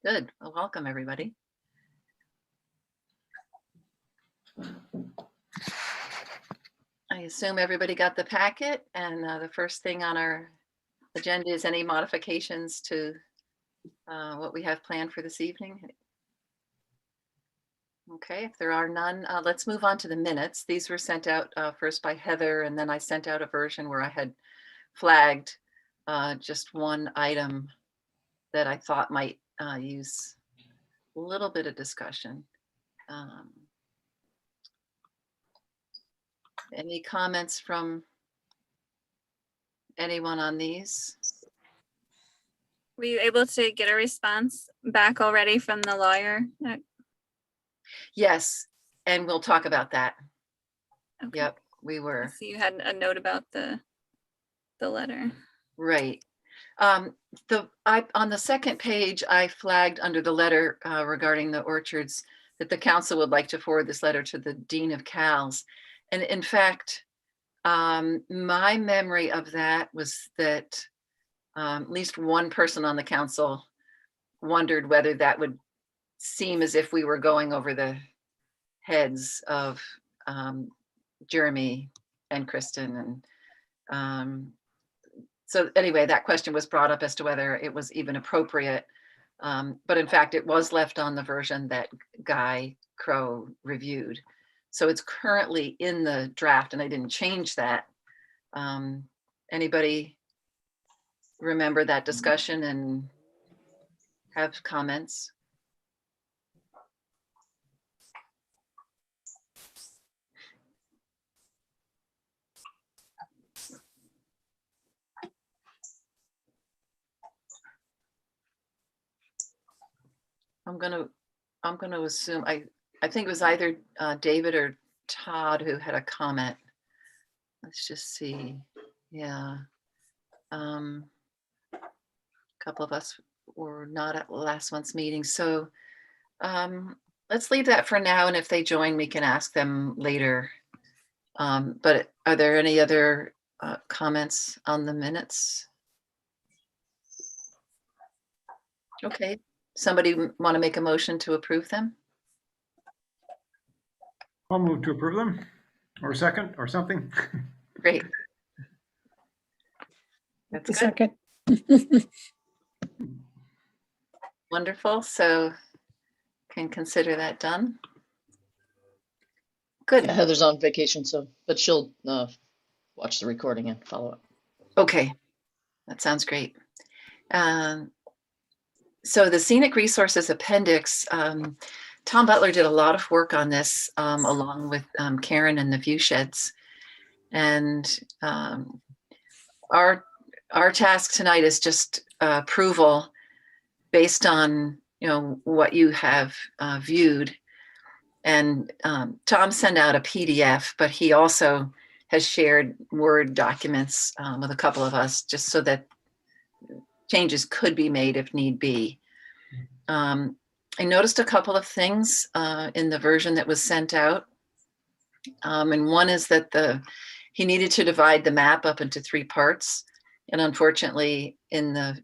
Good. Well, welcome, everybody. I assume everybody got the packet, and the first thing on our agenda is any modifications to what we have planned for this evening. Okay, if there are none, let's move on to the minutes. These were sent out first by Heather, and then I sent out a version where I had flagged just one item that I thought might use a little bit of discussion. Any comments from anyone on these? Were you able to get a response back already from the lawyer? Yes, and we'll talk about that. Okay. Yep, we were. So you had a note about the letter. Right. On the second page, I flagged under the letter regarding the orchards that the council would like to forward this letter to the Dean of Cal's. And in fact, my memory of that was that at least one person on the council wondered whether that would seem as if we were going over the heads of Jeremy and Kristen. And so anyway, that question was brought up as to whether it was even appropriate. But in fact, it was left on the version that Guy Crow reviewed. So it's currently in the draft, and I didn't change that. Anybody remember that discussion and have comments? I'm gonna assume, I think it was either David or Todd who had a comment. Let's just see. Yeah. A couple of us were not at last month's meeting. So let's leave that for now. And if they join, we can ask them later. But are there any other comments on the minutes? Okay. Somebody want to make a motion to approve them? I'll move to approve them, or second, or something. Great. That's good. Second. Wonderful. So can consider that done. Good. Yeah, Heather's on vacation, but she'll watch the recording and follow up. Okay. That sounds great. So the Scenic Resources Appendix, Tom Butler did a lot of work on this along with Karen and the view sheds. And our task tonight is just approval based on what you have viewed. And Tom sent out a PDF, but he also has shared Word documents with a couple of us just so that changes could be made if need be. I noticed a couple of things in the version that was sent out. And one is that he needed to divide the map up into 3 parts. And unfortunately, in the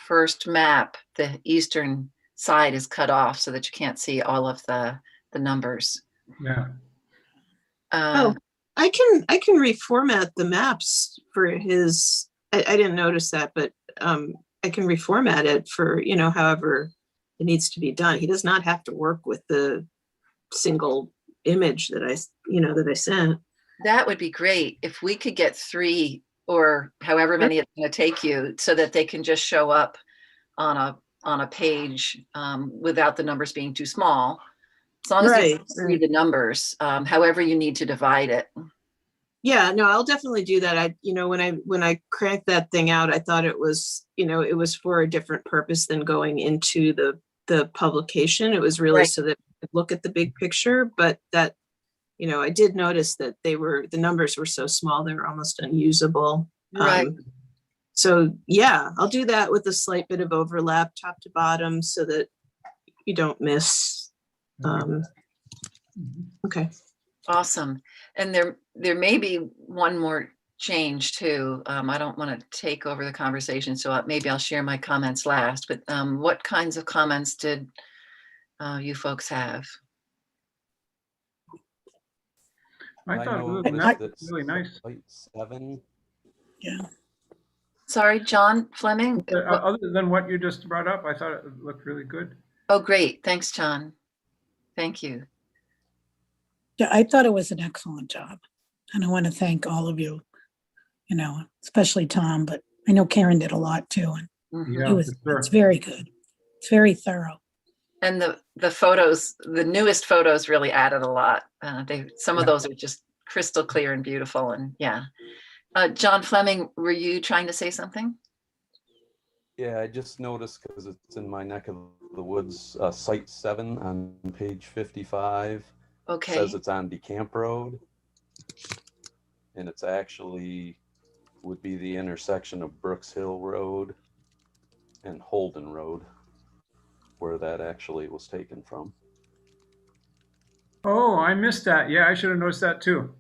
first map, the eastern side is cut off so that you can't see all of the numbers. Yeah. I can reformat the maps for his. I didn't notice that, but I can reformat it for however it needs to be done. He does not have to work with the single image that I sent. That would be great if we could get 3 or however many it's going to take you, so that they can just show up on a page without the numbers being too small. As long as you read the numbers, however you need to divide it. Yeah, no, I'll definitely do that. When I cranked that thing out, I thought it was for a different purpose than going into the publication. It was really right, so that I could look at the big picture, but that, I did notice that the numbers were so small, they were almost unusable. Right. So yeah, I'll do that with a slight bit of overlap top to bottom so that you don't miss. Okay. Awesome. And there may be one more change too. I don't want to take over the conversation, so maybe I'll share my comments last, but what kinds of comments did you folks have? I thought it was really nice. Site 7. Yeah. Sorry, John Fleming? Other than what you just brought up, I thought it looked really good. Oh, great. Thanks, John. Thank you. Yeah, I thought it was an excellent job. And I want to thank all of you, especially Tom, but I know Karen did a lot too. And Mhm. Yeah, it's for sure. very good. It's very thorough. And the photos, the newest photos really added a lot. Some of Yeah. those are just crystal clear and beautiful, and yeah. John Fleming, were you trying to say something? Yeah, I just noticed because it's in my neck of the woods, Site 7 on page 55. Okay. Says it's on DeCamp Road. And it's actually would be the intersection of Brooks Hill Road and Holden Road, where that actually was taken from. Oh, I missed that. Yeah, I should have noticed that too.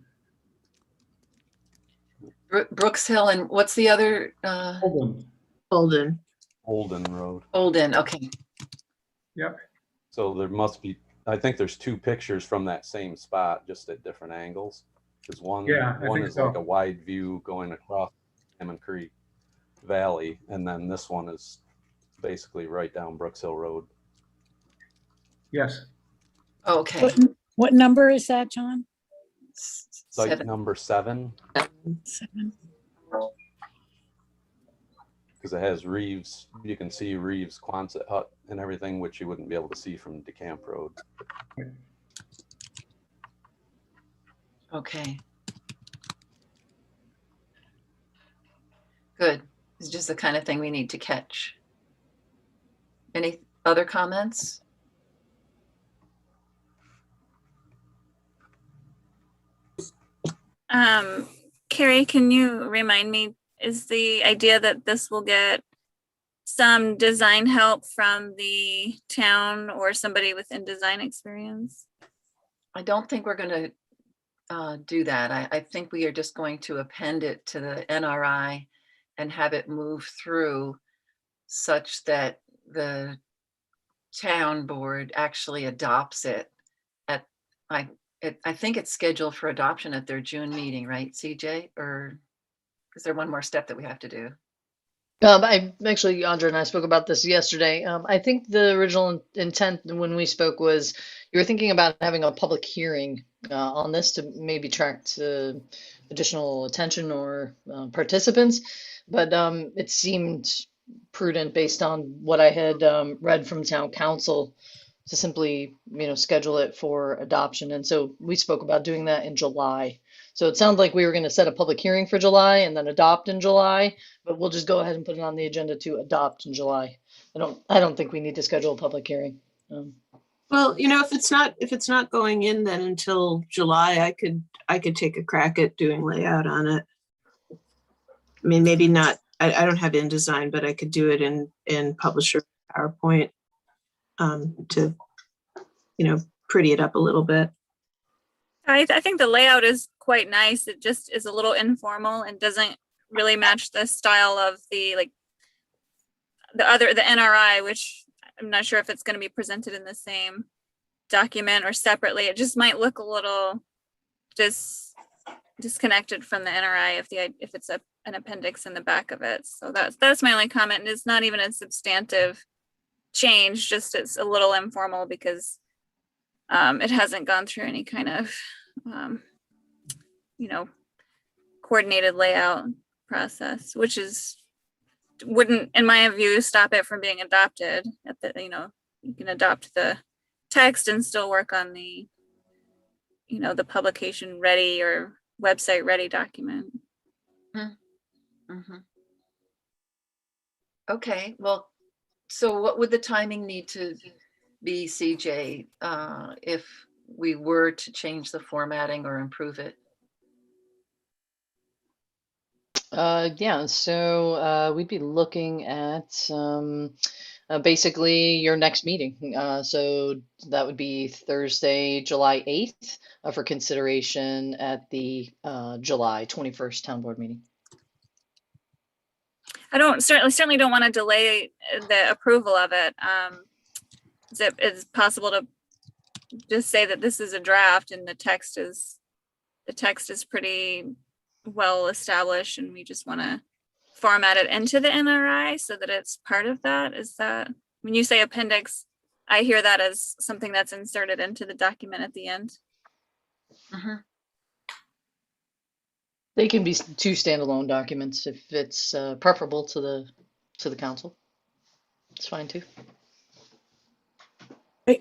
Brooks Hill, and what's the other? Holden. Holden. Holden Road. Holden. Okay. Yep. So there must be, I think there's 2 pictures from that same spot, just at different angles. Because one think is so. like a wide view going across Salmon Creek Valley, and then this one is basically right down Brooks Hill Road. Yes. Okay. What number is that, John? Site 7. number 7, 7. because it has Reeves. You can see Reeves Quonset hut and everything, which you wouldn't be able to see from DeCamp Road. Okay. Good. It's just the kind of thing we need to catch. Any other comments? Carrie, can you remind me, is the idea that this will get some design help from the town or somebody with design experience? I don't think we're going to do that. I think we are just going to append it to the NRI and have it move through such that the town board actually adopts it at, I think it's scheduled for adoption at their June meeting, right, CJ? Or is there one more step that we have to do? Andrea and I spoke about this yesterday. I think the original intent when we spoke was you were thinking about having a public hearing on this to maybe attract additional attention or participants, but it seemed prudent based on what I had read from town council to simply, schedule it for adoption. And so we spoke about doing that in July. So it sounds like we were going to set a public hearing for July and then adopt in July, but we'll just go ahead and put it on the agenda to adopt in July. I don't think we need to schedule a public hearing. Well, if it's not going in then until July, I could take a crack at doing layout on it. I mean, maybe not, I don't have InDesign, but I could do it in Publisher PowerPoint to, pretty it up a little bit. I think the layout is quite nice. It just is a little informal and doesn't really match the style of the NRI, which I'm not sure if it's going to be presented in the same document or separately. It just might look a little disconnected from the NRI if it's an appendix in the back of it. So that's my only comment. And it's not even a substantive change, just it's a little informal because it hasn't gone through any kind of coordinated layout process, which wouldn't, in my view, stop it from being adopted. You can adopt the text and still work on the the publication ready or website ready document. Mm-hmm. Okay, well, so what would the timing need to be, CJ, if we were to change the formatting or improve it? So we'd be looking at, basically your next meeting. So that would be Thursday, July 8th, for consideration at the July 21st town board meeting. I don't certainly don't want to delay the approval of it. Is it possible to just say that this is a draft and the text is pretty well established, and we just want to format it into the NRI so that it's part of that? Is that, when you say appendix, I hear that as something that's inserted into the document at the end. Mhm. They can be two standalone documents if it's preferable to the council. It's fine too.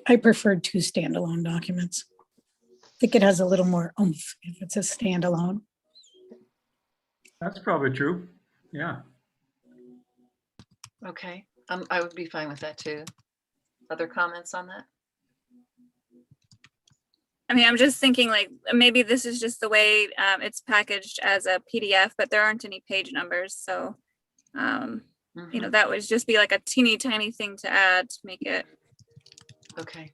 I prefer two standalone documents. I think it has a little more oomph if it's a standalone. That's probably true. Yeah. Okay, I would be fine with that too. Other comments on that? I mean, I'm just thinking like maybe this is just the way it's packaged as a PDF, but there aren't any page numbers. So, you know, Mhm. that would just be like a teeny tiny thing to add to make it, Okay,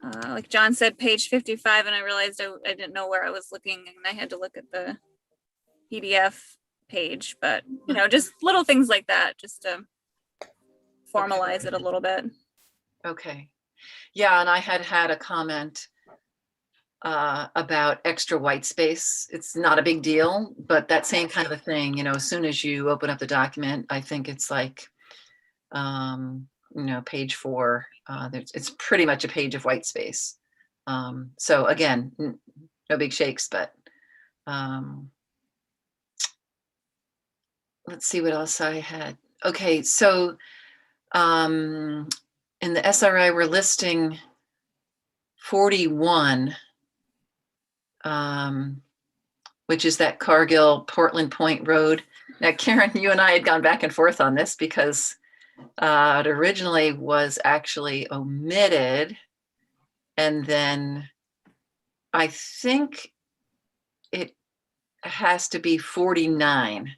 like John said, page 55, and I realized I didn't know where I was looking, and I had to look at the PDF page. But you know, just little things like that, just to formalize it a little bit. okay. Yeah, and I had a comment about extra white space. It's not a big deal, but that same kind of a thing, you know, as soon as you open up the document, I think it's like, you know, page 4, it's pretty much a page of white space. So again, no big shakes, but let's see what else I had. Okay, so in the SRI, we're listing 41, which is that Cargill Portland Point Road. Now, Karen, you and I had gone back and forth on this because it originally was actually omitted. And then I think it has to be 49,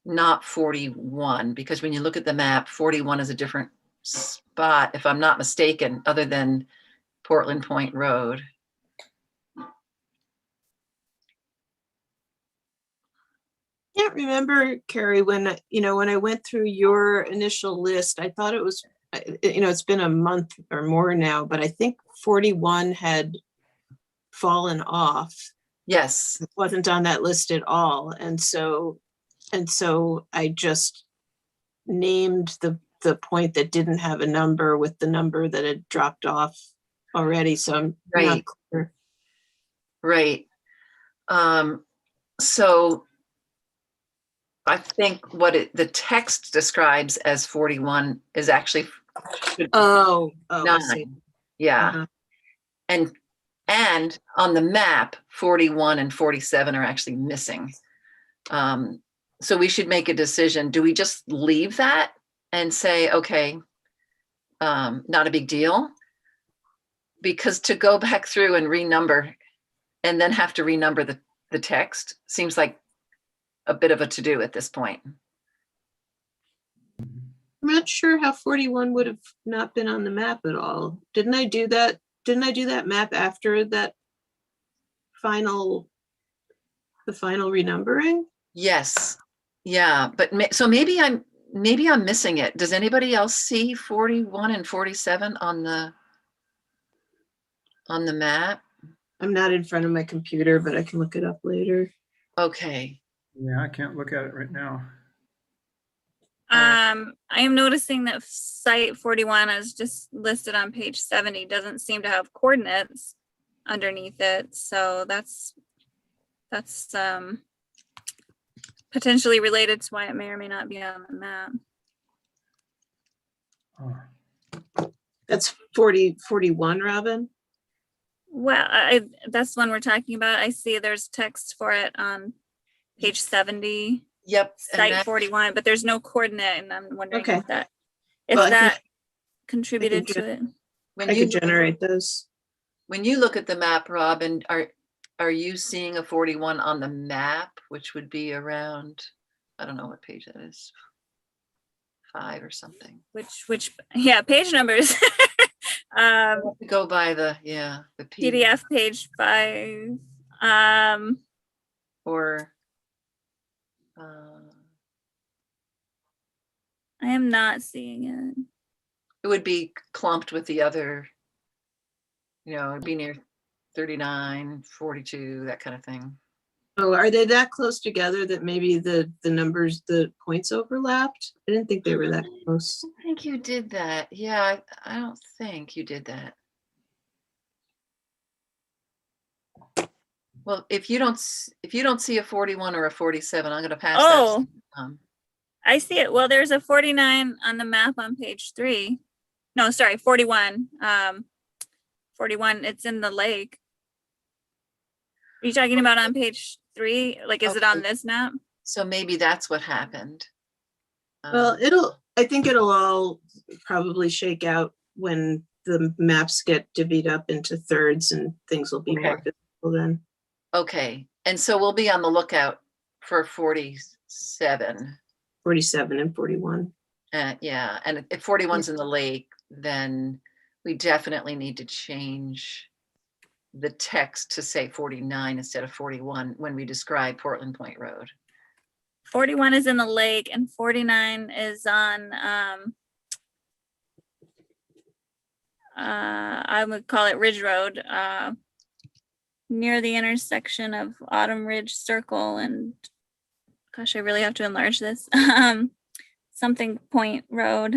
not 41, because when you look at the map, 41 is a different spot, if I'm not mistaken, other than Portland Point Road. Can't remember, Carrie, when, you know, when I went through your initial list, I thought it was, you know, it's been a month or more now, but I think 41 had fallen off. Yes, It wasn't on that list at all. And so I just named the point that didn't have a number with the number that had dropped off already. So I'm not Right. clear. right. So I think what the text describes as 41 is actually Oh, I see. 9. Yeah. Uh-huh. And on the map, 41 and 47 are actually missing. So we should make a decision. Do we just leave that and say, okay, not a big deal? Because to go back through and renumber and then have to renumber the text seems like a bit of a to-do at this point. I'm not sure how 41 would have not been on the map at all. Didn't I do that? Didn't I do that map after that the final renumbering? Yes. Yeah, but so maybe I'm missing it. Does anybody else see 41 and 47 on the map? I'm not in front of my computer, but I can look it up later. Okay. Yeah, I can't look at it right now. I am noticing that site 41 is just listed on page 70, doesn't seem to have coordinates underneath it. So that's potentially related to why it may or may not be on the map. Oh, That's 41, Robin. Well, that's the one we're talking about. I see there's text for it on page 70, Yep. and site that- 41, but there's no coordinate, and I'm wondering Okay. if that Well, I can- contributed I can to it. When I you could generate those. when you look at the map, Robin, are you seeing a 41 on the map, which would be around, I don't know what page that is. 5 or something. Which, yeah, page numbers. I have to go by the PDF page 5. or I am not seeing it. it would be clumped with the other, it'd be near 39, 42, that kind of thing. Oh, are they that close together that maybe the numbers, the points overlapped? I didn't think they were that close. I think you did that. Yeah, I don't think you did that. Well, if you don't see a 41 or a 47, I'm going to pass Oh, that. I see it. Well, there's a 49 on the map on page 3. No, sorry, 41. 41, it's in the lake. Are you talking about on page 3? Like, is it on Okay. this map? So maybe that's what happened. Well, I think it'll all probably shake out when the maps get divvied up into thirds and things will be more Okay. visible then. Okay, and so we'll be on the lookout for 47. 47 and 41. Yeah, and if 41's in the lake, then we definitely need to change the text to say 49 instead of 41 when we describe Portland Point Road. 41 is in the lake and 49 is on, I would call it Ridge Road, near the intersection of Autumn Ridge Circle and, gosh, I really have to enlarge this, something Point Road,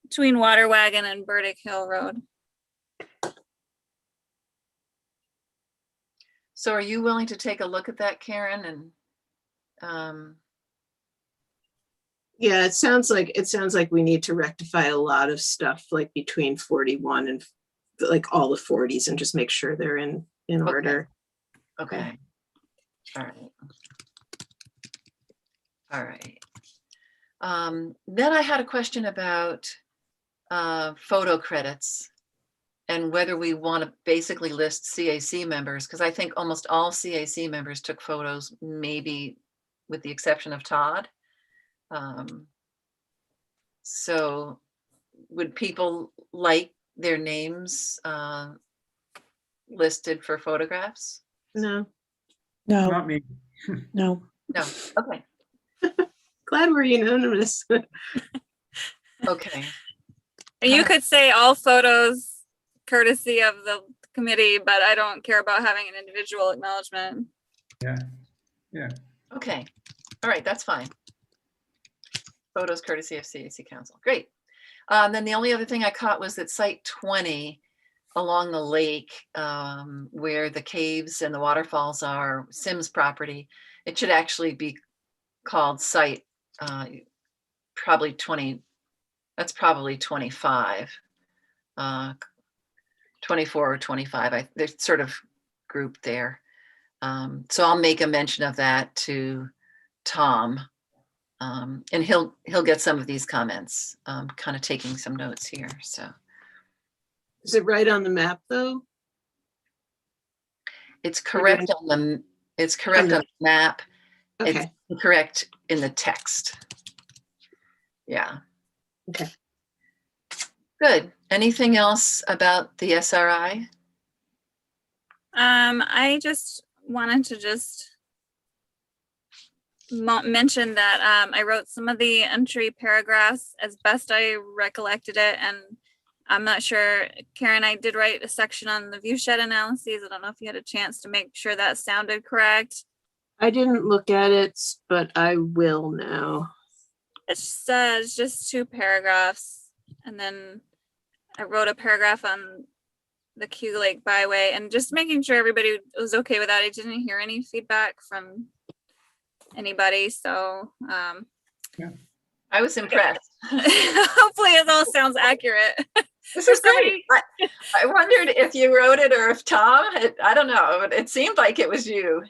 between Water Wagon and Burdick Hill Road. So are you willing to take a look at that, Karen? And Yeah, it sounds like we need to rectify a lot of stuff like between 41 and like all the 40s and just make sure they're in order. okay. All right. All right. Then I had a question about photo credits and whether we want to basically list CAC members, because I think almost all CAC members took photos, maybe with the exception of Todd. So would people like their names listed for photographs? No, No, Not me. no. No. Okay. glad we're unanimous. Okay. You could say all photos courtesy of the committee, but I don't care about having an individual acknowledgement. Yeah. Okay. All right. That's fine. Photos courtesy of CAC Council. Great. Then the only other thing I caught was that site 20 along the lake, where the caves and the waterfalls are, Sims property, it should actually be called site probably 20. That's probably 25, 24 or 25. They're sort of grouped there. So I'll make a mention of that to Tom. And he'll get some of these comments, kind of taking some notes here. So Is it right on the map though? it's correct on the map. Okay, It's incorrect in the text. Yeah. Okay. Good. Anything else about the SRI? I just wanted to mention that I wrote some of the entry paragraphs as best I recollected it, and I'm not sure, Karen, I did write a section on the view shed analyses. I don't know if you had a chance to make sure that sounded correct. I didn't look at it, but I will now. It's just 2 paragraphs, and then I wrote a paragraph on the Q Lake Byway, and just making sure everybody was okay with that. I didn't hear any feedback from anybody, so I was impressed. hopefully it all sounds accurate. This is great. I wondered if you wrote it or if Tom. I don't know, but it seemed like it was you.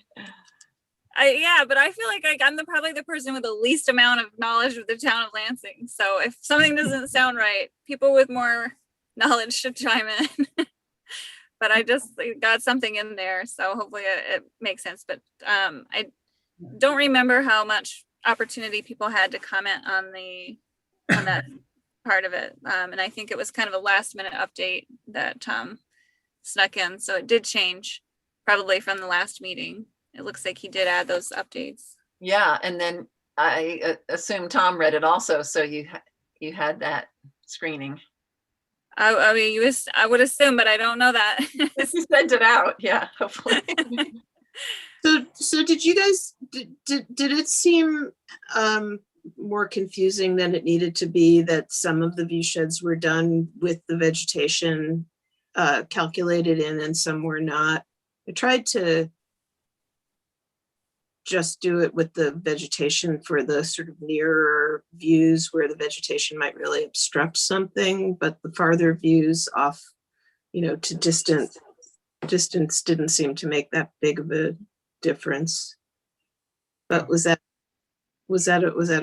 Yeah, but I feel like I'm probably the person with the least amount of knowledge of the town of Lansing. So if something doesn't sound right, people with more knowledge should chime in. But I just got something in there, so hopefully it makes sense. But I don't remember how much opportunity people had to comment on that part of it. And I think it was kind of a last minute update that Tom snuck in. So it did change probably from the last meeting. It looks like he did add those updates. Yeah, and then I assume Tom read it also, so you had that screening. I mean, I would assume, but I don't know that. You sent it out, yeah, hopefully. So did you guys, did it seem more confusing than it needed to be that some of the view sheds were done with the vegetation calculated in and some were not? I tried to just do it with the vegetation for the sort of nearer views where the vegetation might really obstruct something, but the farther views off, to distance didn't seem to make that big of a difference. But was that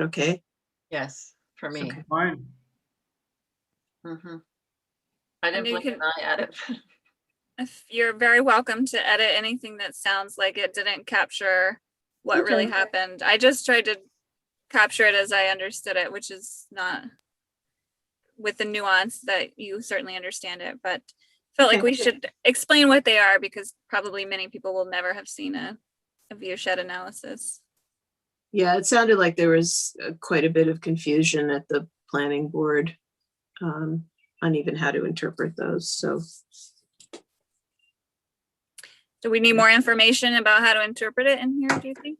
okay? Yes, for me. Okay. Fine. Mhm. I didn't you blink can- an eye at it. If you're very welcome to edit anything that sounds like it didn't capture what really Okay. happened. I just tried to capture it as I understood it, which is not with the nuance that you certainly understand it, but felt like Okay. we should explain what they are because probably many people will never have seen a view shed analysis. Yeah, it sounded like there was quite a bit of confusion at the planning board on even how to interpret those. So Do we need more information about how to interpret it in here, do you think?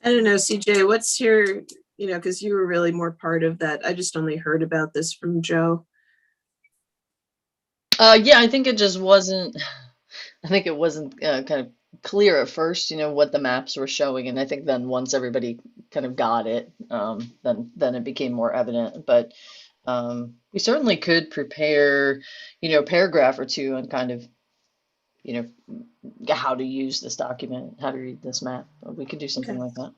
I don't know, CJ, what's your, because you were really more part of that. I just only heard about this from Joe. Yeah, I think it just wasn't, kind of clear at first, what the maps were showing. And I think then once everybody kind of got it, then it became more evident. But we certainly could prepare, a paragraph or two on kind of, how to use this document, how to read this map. We could do something Okay. like that.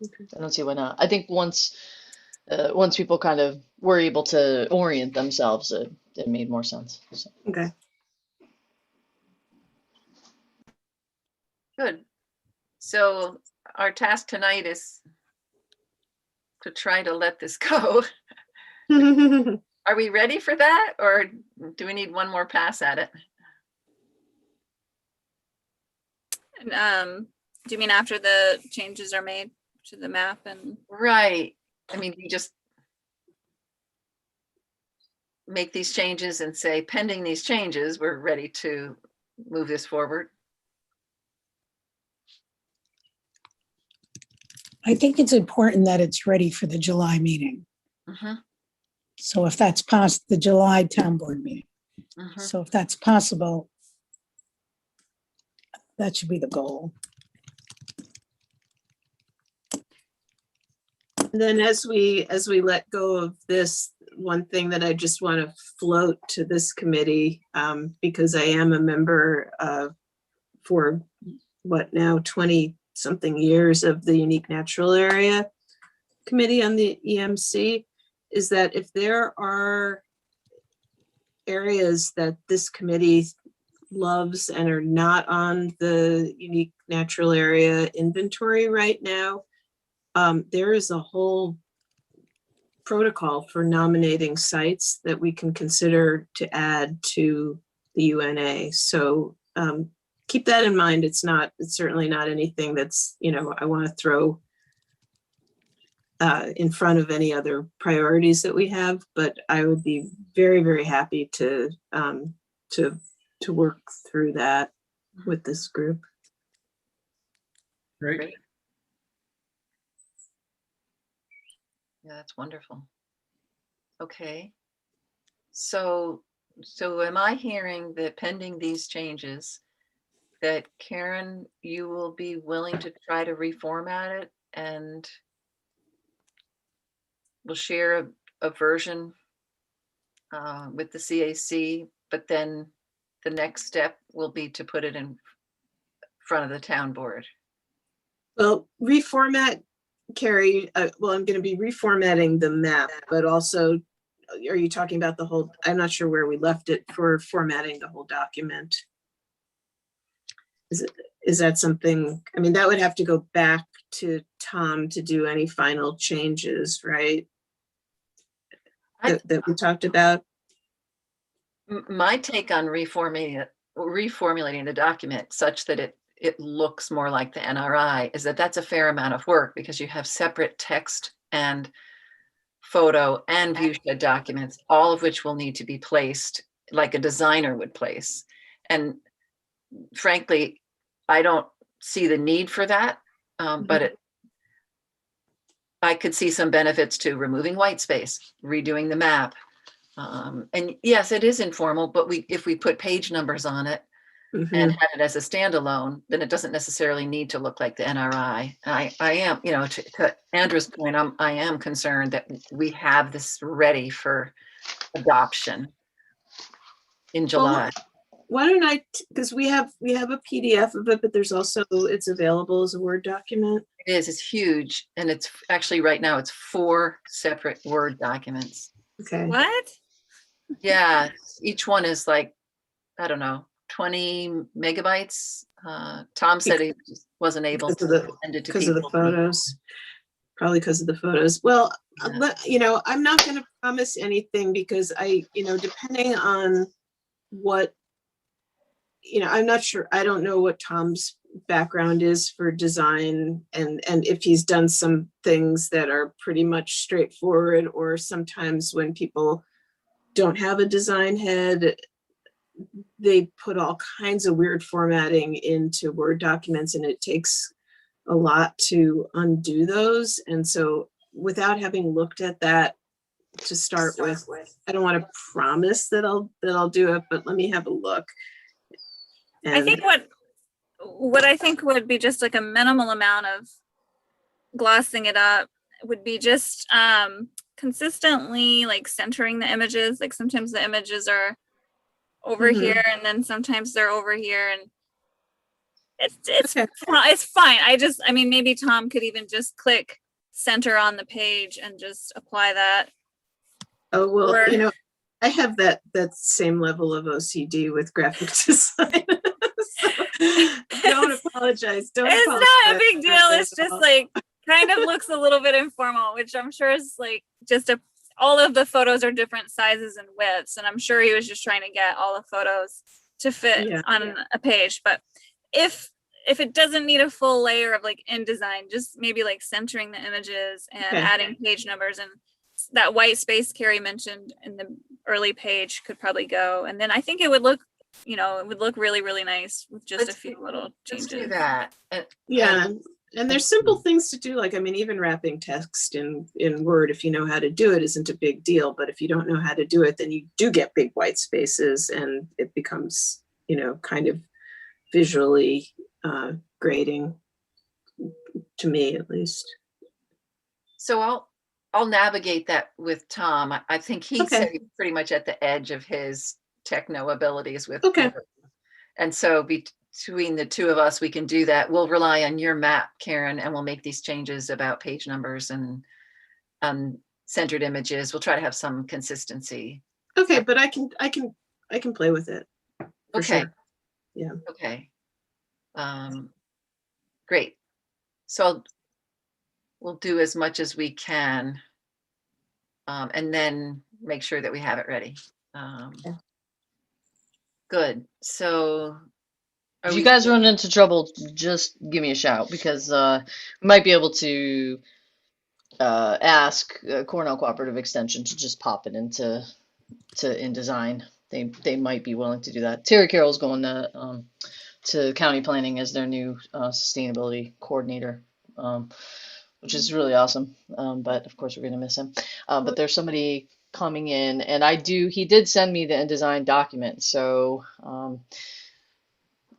Okay. I don't see why not. I think once people kind of were able to orient themselves, it made more sense. So. Okay. Good. So our task tonight is to try to let this go. Are we ready for that, or do we need one more pass at it? Do you mean after the changes are made to the map and? Right. I mean, you just make these changes and say, pending these changes, we're ready to move this forward. I think it's important that it's ready for the July meeting. Mhm, So if that's past the July town board meeting, mhm. so if that's possible, that should be the goal. And then as we let go of this, one thing that I just want to float to this committee, because I am a member for what now 20 something years of the Unique Natural Area Committee on the EMC, is that if there are areas that this committee loves and are not on the Unique Natural Area inventory right now, there is a whole protocol for nominating sites that we can consider to add to the UNA. So keep that in mind. It's certainly not anything that's, I want to throw in front of any other priorities that we have, but I would be very, very happy to work through that with this group. Great. Great. Yeah, that's wonderful. Okay. So am I hearing that pending these changes, that Karen, you will be willing to try to reformat it and we'll share a version with the CAC, but then the next step will be to put it in front of the town board. Well, reformat, Carrie, well, I'm going to be reformatting the map, but also, are you talking about the whole, I'm not sure where we left it for formatting the whole document. Is that something, I mean, that would have to go back to Tom to do any final changes, right? I- That we talked about? My take on reformulating the document such that it looks more like the NRI is that that's a fair amount of work because you have separate text and photo and viewshed documents, all of which will need to be placed like a designer would place. And frankly, I don't see the need for that, but I could see some benefits to removing white space, redoing the map. And yes, it is informal, but if we put page numbers on it and Mhm. had it as a standalone, then it doesn't necessarily need to look like the NRI. I am, to Andrew's point, I am concerned that we have this ready for adoption in July. Why don't I, because we have a PDF of it, but there's also, it's available as a Word document. It's huge. And it's actually right now, it's 4 separate Word documents. Okay. What? Yeah, each one is like, I don't know, 20 megabytes. Tom said he just wasn't able Because of to the- send it to Because of the people. photos. Probably because of the photos. Well, Yeah. I'm not going to promise anything because depending on what, I'm not sure. I don't know what Tom's background is for design and if he's done some things that are pretty much straightforward, or sometimes when people don't have a design head, they put all kinds of weird formatting into Word documents and it takes a lot to undo those. And so without having looked at that to start with, I don't want to promise that I'll do it, but let me have a look. I think what I think would be just like a minimal amount of glossing it up would be just consistently like centering the images. Like sometimes the images are over Mhm. here and then sometimes they're over here, and it's Okay. it's fine. I mean maybe Tom could even just click center on the page and just apply that. Oh, well, Or- I have that same level of OCD with graphic design. So, don't apologize. Don't It's apologize not a big for deal. that It's at just all. like kind of looks a little bit informal, which I'm sure is like just all of the photos are different sizes and widths. And I'm sure he was just trying to get all the photos to fit Yeah. on a page. But if it doesn't need a full layer of like InDesign, just maybe like centering the images and Okay. adding page numbers, and that white space Carrie mentioned in the early page could probably go. And then I think it would look, it would look really, really nice with just a few little Let's changes. do that. Yeah. And there's simple things to do. Like, I mean, even wrapping text in Word, if you know how to do it, isn't a big deal. But if you don't know how to do it, then you do get big white spaces and it becomes, kind of visually grating, to me at least. So I'll navigate that with Tom. I think he Okay. said he's pretty much at the edge of his techno abilities with Okay. Word. And so between the two of us, we can do that. We'll rely on your map, Karen, and we'll make these changes about page numbers and centered images. We'll try to have some consistency. Okay, but I can play with it. For Okay. sure. Yeah. Okay. Great. So we'll do as much as we can, and then make sure that we have it ready. Yeah. Good. So If you guys run into trouble, just give me a shout because we might be able to ask Cornell Cooperative Extension to just pop it into InDesign. They might be willing to do that. Terry Carroll's going to county planning as their new sustainability coordinator, which is really awesome. But of course, we're going to miss him. But there's somebody coming in, and he did send me the InDesign document. So,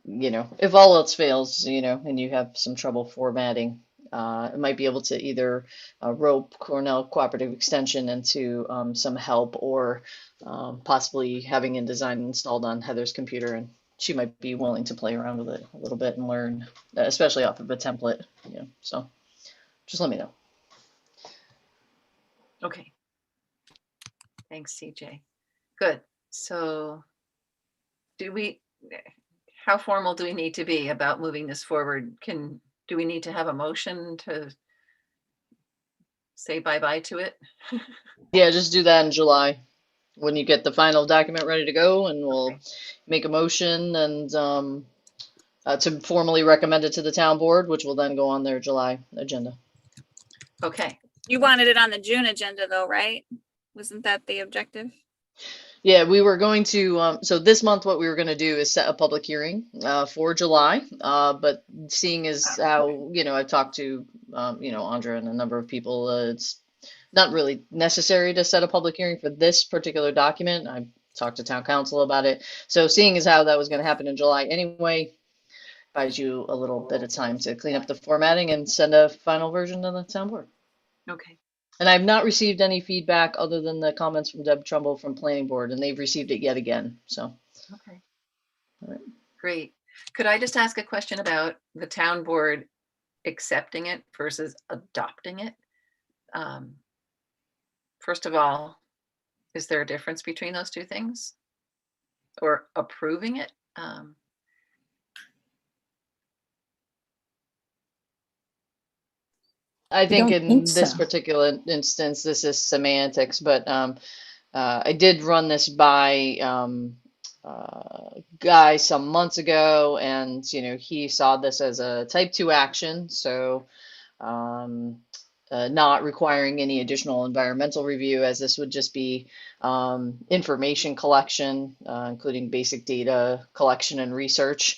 if all else fails, and you have some trouble formatting, it might be able to either rope Cornell Cooperative Extension into some help, or possibly having InDesign installed on Heather's computer, and she might be willing to play around with it a little bit and learn, especially off of a template. So just let me know. Okay. Thanks, CJ. Good. So how formal do we need to be about moving this forward? Do we need to have a motion to say bye-bye to it? Yeah, just do that in July when you get the final document ready to go, and we'll Okay. make a motion and to formally recommend it to the town board, which will then go on their July agenda. Okay, You wanted it on the June agenda though, right? Wasn't that the objective? Yeah, we were going to, so this month, what we were going to do is set a public hearing for July. But seeing as how, I've talked to, Andra and a number of people, it's not really necessary to set a public hearing for this particular document. I talked to town council about it. So seeing as how that was going to happen in July anyway, buys you a little bit of time to clean up the formatting and send a final version to the town board. okay, And I've not received any feedback other than the comments from Deb Trumbull from Planning Board, and they've received it yet again. So, okay. all right. Great. Could I just ask a question about the town board accepting it versus adopting it? First of all, is there a difference between those two things? Or approving it? I think don't think in this so. particular instance, this is semantics, but I did run this by Guy some months ago, and he saw this as a type 2 action, so not requiring any additional environmental review, as this would just be information collection, including basic data collection and research.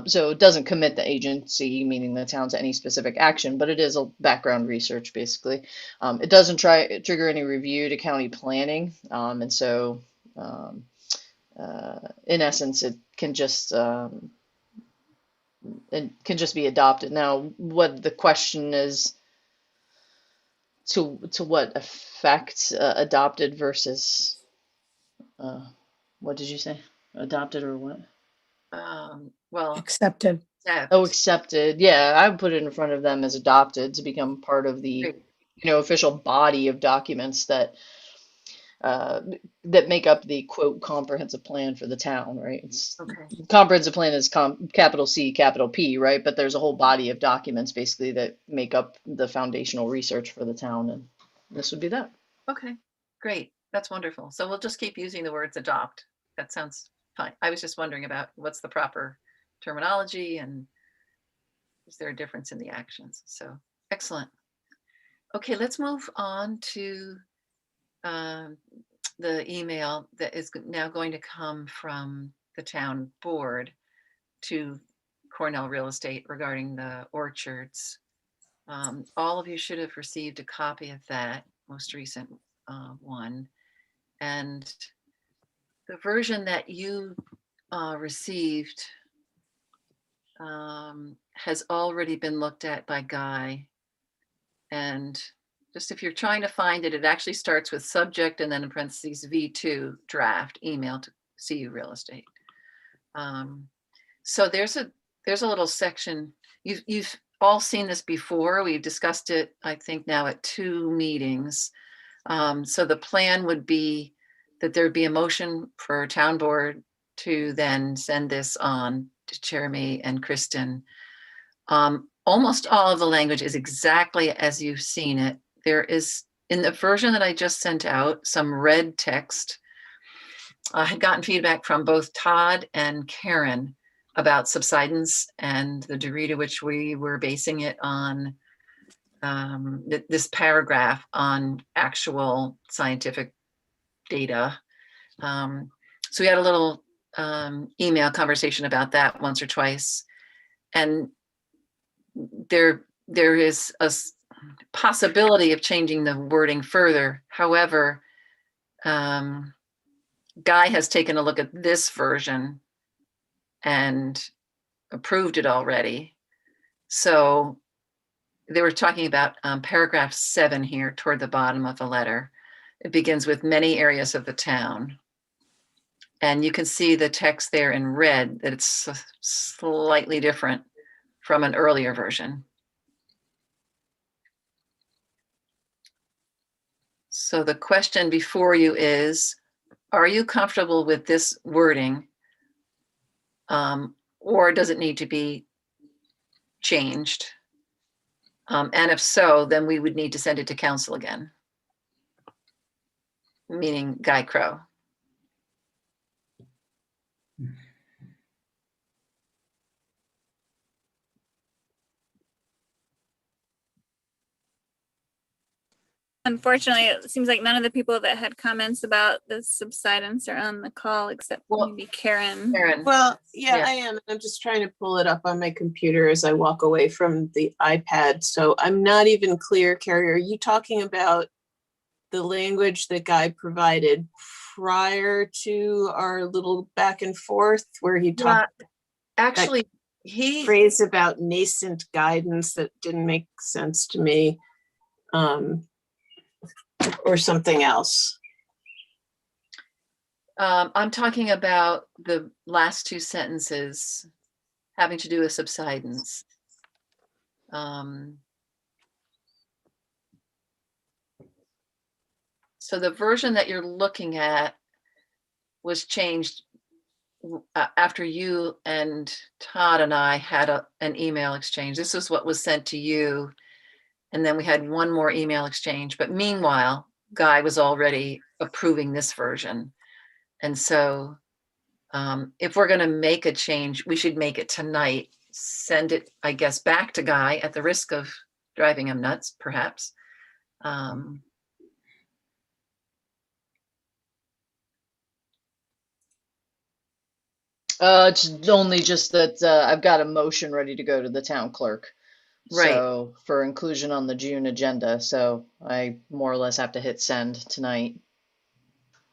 So it doesn't commit the agency, meaning the town, to any specific action, but it is a background research, basically. It doesn't trigger any review to county planning, and so in essence, it can just be adopted. Now, what the question is, to what effect adopted versus what did you say? Adopted or what? Well, Accepted. Oh, accepted. Yeah, I would put it in front of them as adopted to become part of the, great. official body of documents that that make up the quote comprehensive plan for the town, right? It's Okay, comprehensive plan is capital C, capital P, right? But there's a whole body of documents basically that make up the foundational research for the town, and this would be that. okay, great. That's wonderful. So we'll just keep using the words adopt. That sounds fine. I was just wondering about what's the proper terminology and is there a difference in the actions? So excellent. Okay, let's move on to the email that is now going to come from the town board to Cornell Real Estate regarding the orchards. All of you should have received a copy of that most recent one. And the version that you received has already been looked at by Guy. And just if you're trying to find it, it actually starts with subject and then in parentheses V2 draft email to CU Real Estate. So there's a little section. You've all seen this before. We've discussed it, I think, now at 2 meetings. So the plan would be that there'd be a motion for town board to then send this on to Jeremy and Kristen. Almost all of the language is exactly as you've seen it. There is, in the version that I just sent out, some red text. I had gotten feedback from both Todd and Karen about subsidence and the degree to which we were basing it on this paragraph on actual scientific data. So we had a little email conversation about that once or twice. And there is a possibility of changing the wording further. However, Guy has taken a look at this version and approved it already. So they were talking about paragraph 7 here toward the bottom of the letter. It begins with many areas of the town. And you can see the text there in red that it's slightly different from an earlier version. So the question before you is, are you comfortable with this wording? or does it need to be changed? And if so, then we would need to send it to council again, meaning Guy Crow. Unfortunately, it seems like none of the people that had comments about the subsidence are on the call except Well, maybe Karen. Karen, Well, yeah, Yeah. I am. I'm just trying to pull it up on my computer as I walk away from the iPad. So I'm not even clear, Carrie, are you talking about the language that Guy provided prior to our little back and forth where he talked actually, he, phrase about nascent guidance that didn't make sense to me? Or something else? I'm talking about the last two sentences having to do with subsidence. So the version that you're looking at was changed after you and Todd and I had an email exchange. This is what was sent to you. And then we had one more email exchange. But meanwhile, Guy was already approving this version. And so if we're going to make a change, we should make it tonight. Send it, I guess, back to Guy at the risk of driving him nuts, perhaps. It's only just that I've got a motion ready to go to the town clerk. Right. So for inclusion on the June agenda. So I more or less have to hit send tonight.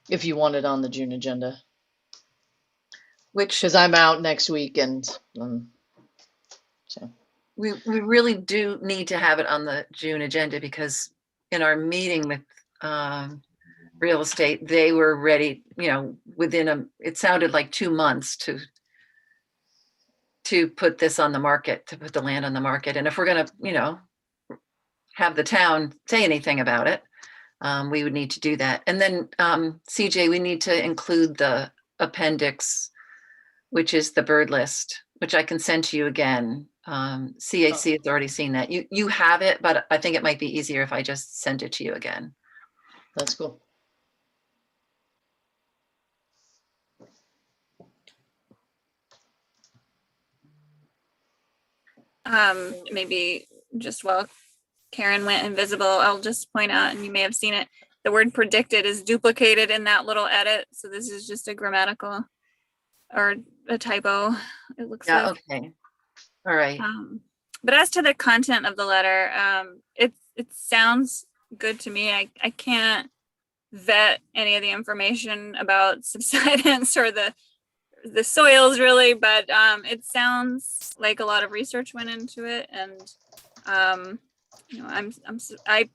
If you want it on the June agenda. Which Because I'm out next week and so. we really do need to have it on the June agenda, because in our meeting with real estate, they were ready, within it sounded like 2 months to put this on the market, to put the land on the market. And if we're going to, have the town say anything about it, we would need to do that. And then CJ, we need to include the appendix, which is the bird list, which I can send to you again. CAC has already seen that. You have it, but I think it might be easier if I just send it to you again. That's cool. Maybe just while Karen went invisible, I'll just point out, and you may have seen it, the word predicted is duplicated in that little edit. So this is just a grammatical or a typo, it looks Yeah, like. okay. All right. But as to the content of the letter, it sounds good to me. I can't vet any of the information about subsidence or the soils really, but it sounds like a lot of research went into it, and I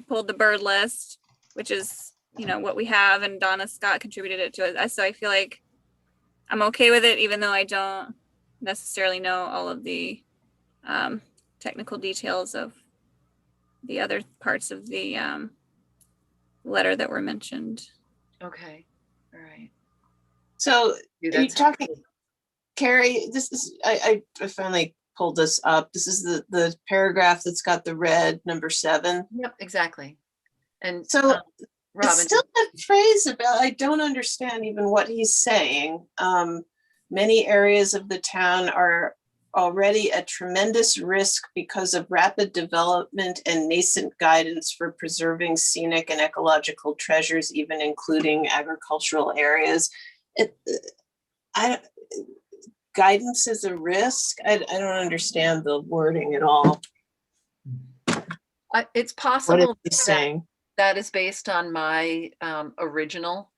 pulled the bird list, which is what we have, and Donna Scott contributed it to it. So I feel like I'm okay with it, even though I don't necessarily know all of the technical details of the other parts of the letter that were mentioned. Okay. All right. So Do are that you talking, Carrie, this is, I finally pulled this up. This is the paragraph that's got the red number 7. Yep, exactly. And So it's Robin, still a phrase about, I don't understand even what he's saying. Many areas of the town are already at tremendous risk because of rapid development and nascent guidance for preserving scenic and ecological treasures, even including agricultural areas. Guidance is a risk. I don't understand the wording at all. it's What is possible he saying? that is based on my original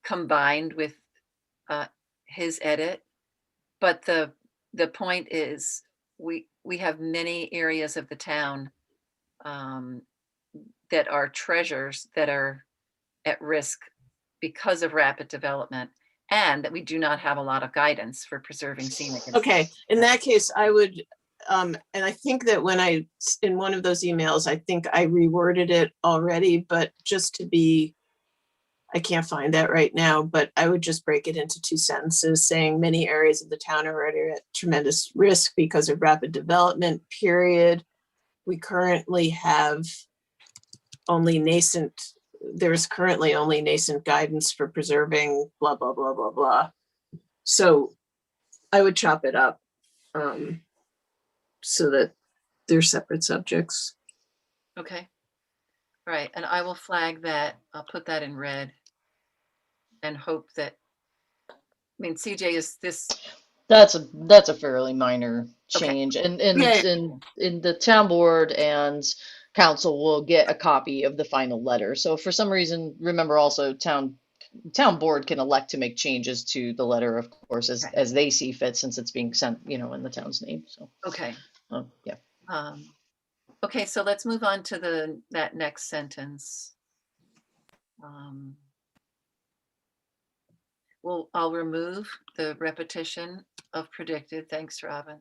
combined with his edit. But the point is, we have many areas of the town that are treasures that are at risk because of rapid development, and that we do not have a lot of guidance for preserving scenic. Okay, in that case, I would, and I think that when in one of those emails, I think I reworded it already, but just to be, I can't find that right now, but I would just break it into 2 sentences saying many areas of the town are already at tremendous risk because of rapid development, period. We currently have there's currently only nascent guidance for preserving blah, blah, blah, blah, blah. So I would chop it up so that they're separate subjects. Okay. All right, and I will flag that. I'll put that in red and hope that, I mean, CJ, is this, That's a fairly minor Okay. change, and Yeah. in the town board and council will get a copy of the final letter. So if for some reason, remember also town board can elect to make changes to the letter, of course, Okay. as they see fit, since it's being sent, in the town's name. So okay. yeah. Okay, so let's move on to that next sentence. I'll remove the repetition of predicted. Thanks, Robin.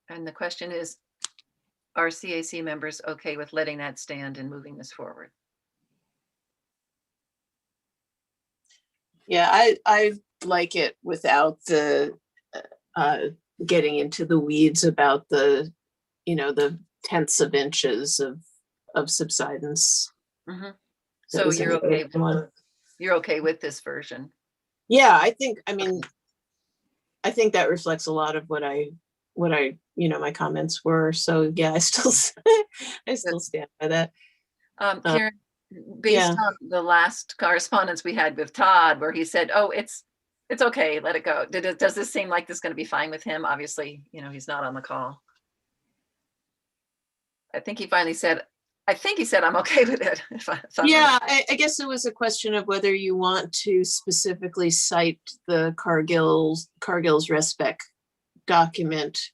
And the question is, are CAC members okay with letting that stand and moving this forward? Yeah, I like it without the getting into the weeds about the tenths of inches of subsidence. Mhm. That So was in you're the okay, old one. you're okay with this version? Yeah, I think that reflects a lot of what I my comments were. So yeah, I still stand by that. Karen, based yeah. on the last correspondence we had with Todd, where he said, "Oh, it's okay, let it go." Does this seem like this is going to be fine with him? Obviously, he's not on the call. I think he finally said, "I'm okay with it." Yeah, I guess it was a question of whether you want to specifically cite the Cargill's respec document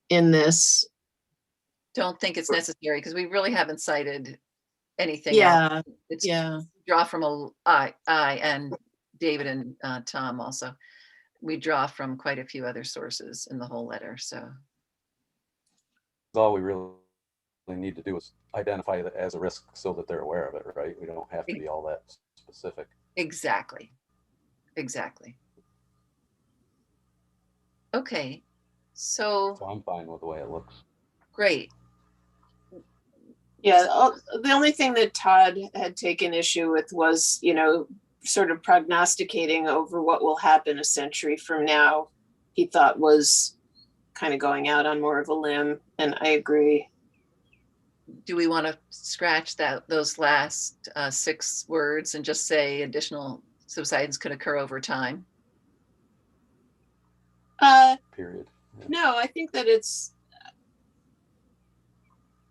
in this. Don't think it's necessary because we really haven't cited anything Yeah, else. It's yeah. draw from I and David and Tom also. We draw from quite a few other sources in the whole letter. So all we really need to do is identify it as a risk so that they're aware of it, right? We don't have to be all that specific. Exactly. Okay, so So I'm fine with the way it looks. great. Yeah, the only thing that Todd had taken issue with was, sort of prognosticating over what will happen a century from now. He thought was kind of going out on more of a limb, and I agree. Do we want to scratch those last 6 words and just say additional subsidence could occur over time? Period. Yeah. No, I think that it's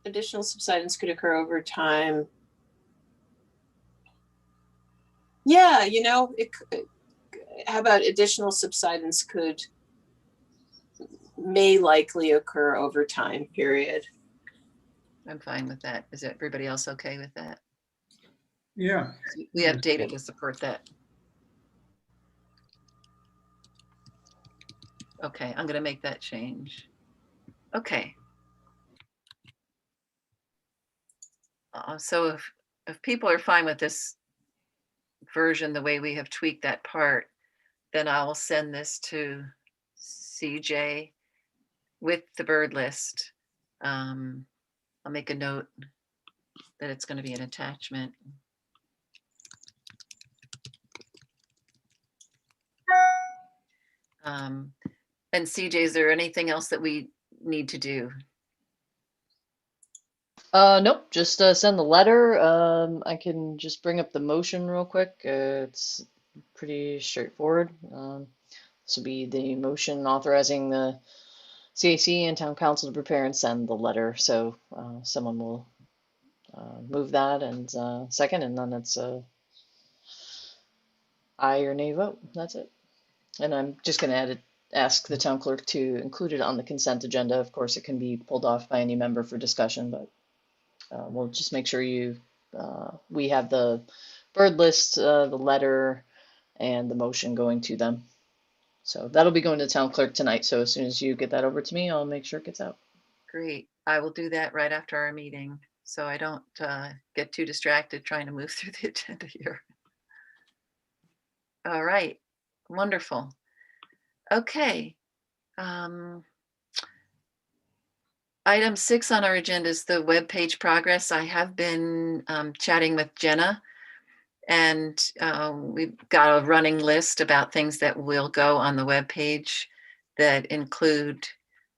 additional subsidence could occur over time. Yeah, how about additional subsidence may likely occur over time, period. I'm fine with that. Is everybody else okay with that? Yeah. We have data to support that. Okay, I'm going to make that change. Okay. So if people are fine with this version, the way we have tweaked that part, then I will send this to CJ with the bird list. I'll make a note that it's going to be an attachment. And CJ, is there anything else that we need to do? Nope, just send the letter. I can just bring up the motion real quick. It's pretty straightforward. This will be the motion authorizing the CAC and town council to prepare and send the letter. So someone will move that and second, and then it's a aye or nay vote. That's it. And I'm just going to ask the town clerk to include it on the consent agenda. Of course, it can be pulled off by any member for discussion, but we'll just make sure we have the bird list, the letter, and the motion going to them. So that'll be going to the town clerk tonight. So as soon as you get that over to me, I'll make sure it gets out. Great. I will do that right after our meeting, so I don't get too distracted trying to move through the agenda here. All right, wonderful. Okay. Item 6 on our agenda is the web page progress. I have been chatting with Jenna, and we've got a running list about things that will go on the web page that include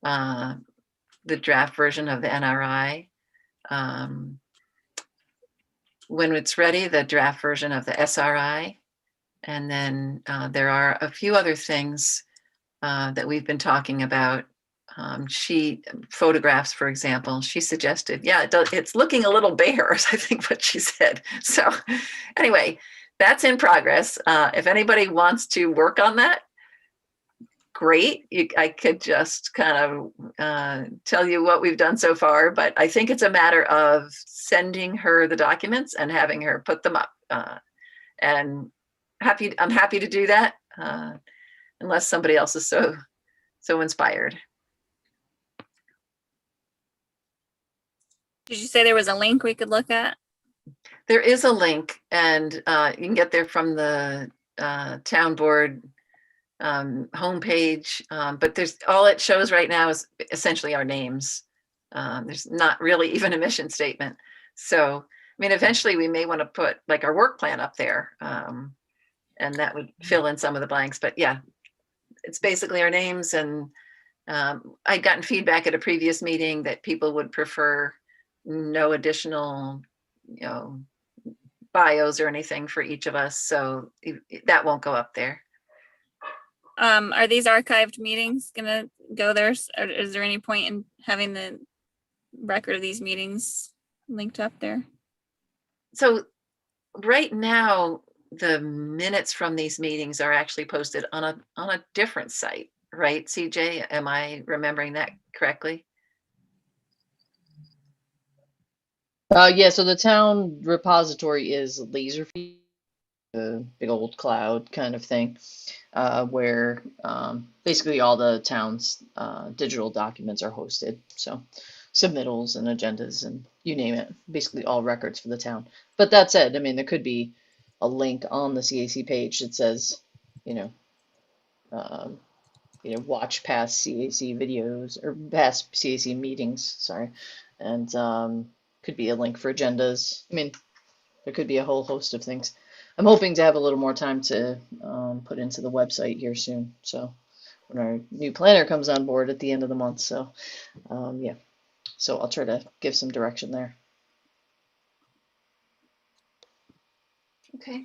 the draft version of the NRI. When it's ready, the draft version of the SRI. And then there are a few other things that we've been talking about. Photographs, for example, she suggested, yeah, it's looking a little bare, is I think what she said. So anyway, that's in progress. If anybody wants to work on that, great. I could just kind of tell you what we've done so far, but I think it's a matter of sending her the documents and having her put them up. And I'm happy to do that, unless somebody else is so inspired. Did you say there was a link we could look at? There is a link, and you can get there from the town board homepage, but there's all it shows right now is essentially our names. There's not really even a mission statement. So, I mean, eventually we may want to put like our work plan up there, and that would fill in some of the blanks. But yeah, it's basically our names. And I'd gotten feedback at a previous meeting that people would prefer no additional, bios or anything for each of us. So that won't go up there. Are these archived meetings gonna go there? Or is there any point in having the record of these meetings linked up there? So right now, the minutes from these meetings are actually posted on a different site, right, CJ? Am I remembering that correctly? Yeah, so the town repository is Laserfeed, a big old cloud kind of thing, where basically all the town's digital documents are hosted. So submittals and agendas and you name it, basically all records for the town. But that said, I mean, there could be a link on the CAC page that says, watch past CAC videos or past CAC meetings, sorry, and could be a link for agendas. I mean, there could be a whole host of things. I'm hoping to have a little more time to put into the website here soon. So when our new planner comes on board at the end of the month. So yeah, so I'll try to give some direction there. Okay,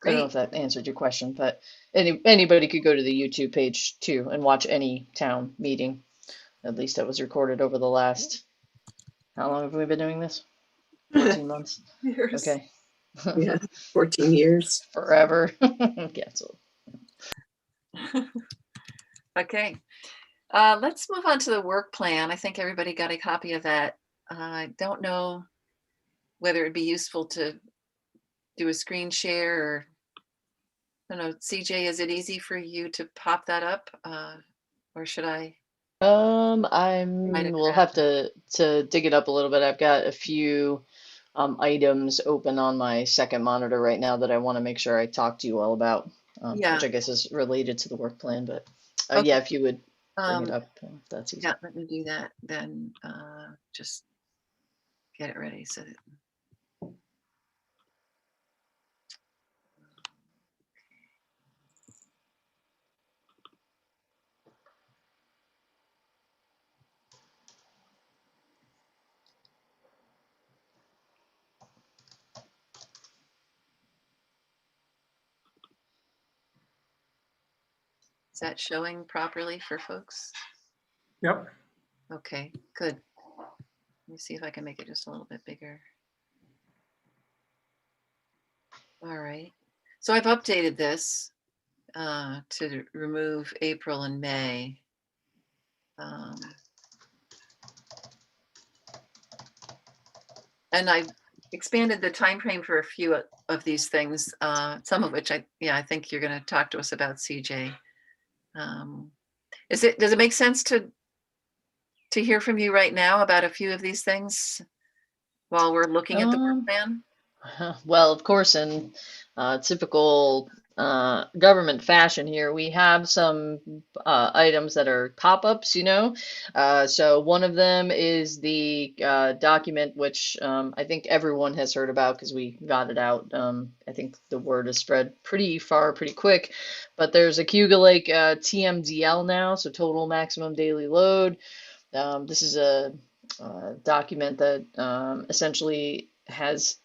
I don't know great. if that answered your question, but anybody could go to the YouTube page too and watch any town meeting. At least that was recorded over the last, how long have we been doing this? 14 months? Years. Okay. Yeah, 14 years. Forever. Cancel. Okay, let's move on to the work plan. I think everybody got a copy of that. I don't know whether it'd be useful to do a screen share, or I don't know, CJ, is it easy for you to pop that up, or should I? We'll have to dig it up a little bit. I've got a few items open on my second monitor right now that I want to make sure I talk to you all about, Yeah. which I guess is related to the work plan. But Okay. yeah, if you would bring it up, if that's easy. Yeah, let me do that then. Just get it ready so that. Is that showing properly for folks? Yep. Okay, good. Let me see if I can make it just a little bit bigger. All right. So I've updated this to remove April and May. And I expanded the time frame for a few of these things, some of which I think you're going to talk to us about, CJ. Does it make sense to hear from you right now about a few of these things while we're looking at the work plan? Well, of course, in typical government fashion here, we have some items that are pop-ups, you know. So one of them is the document, which I think everyone has heard about because we got it out. I think the word has spread pretty far, pretty quick. But there's a Cayuga Lake TMDL now, so total maximum daily load. This is a document that essentially has,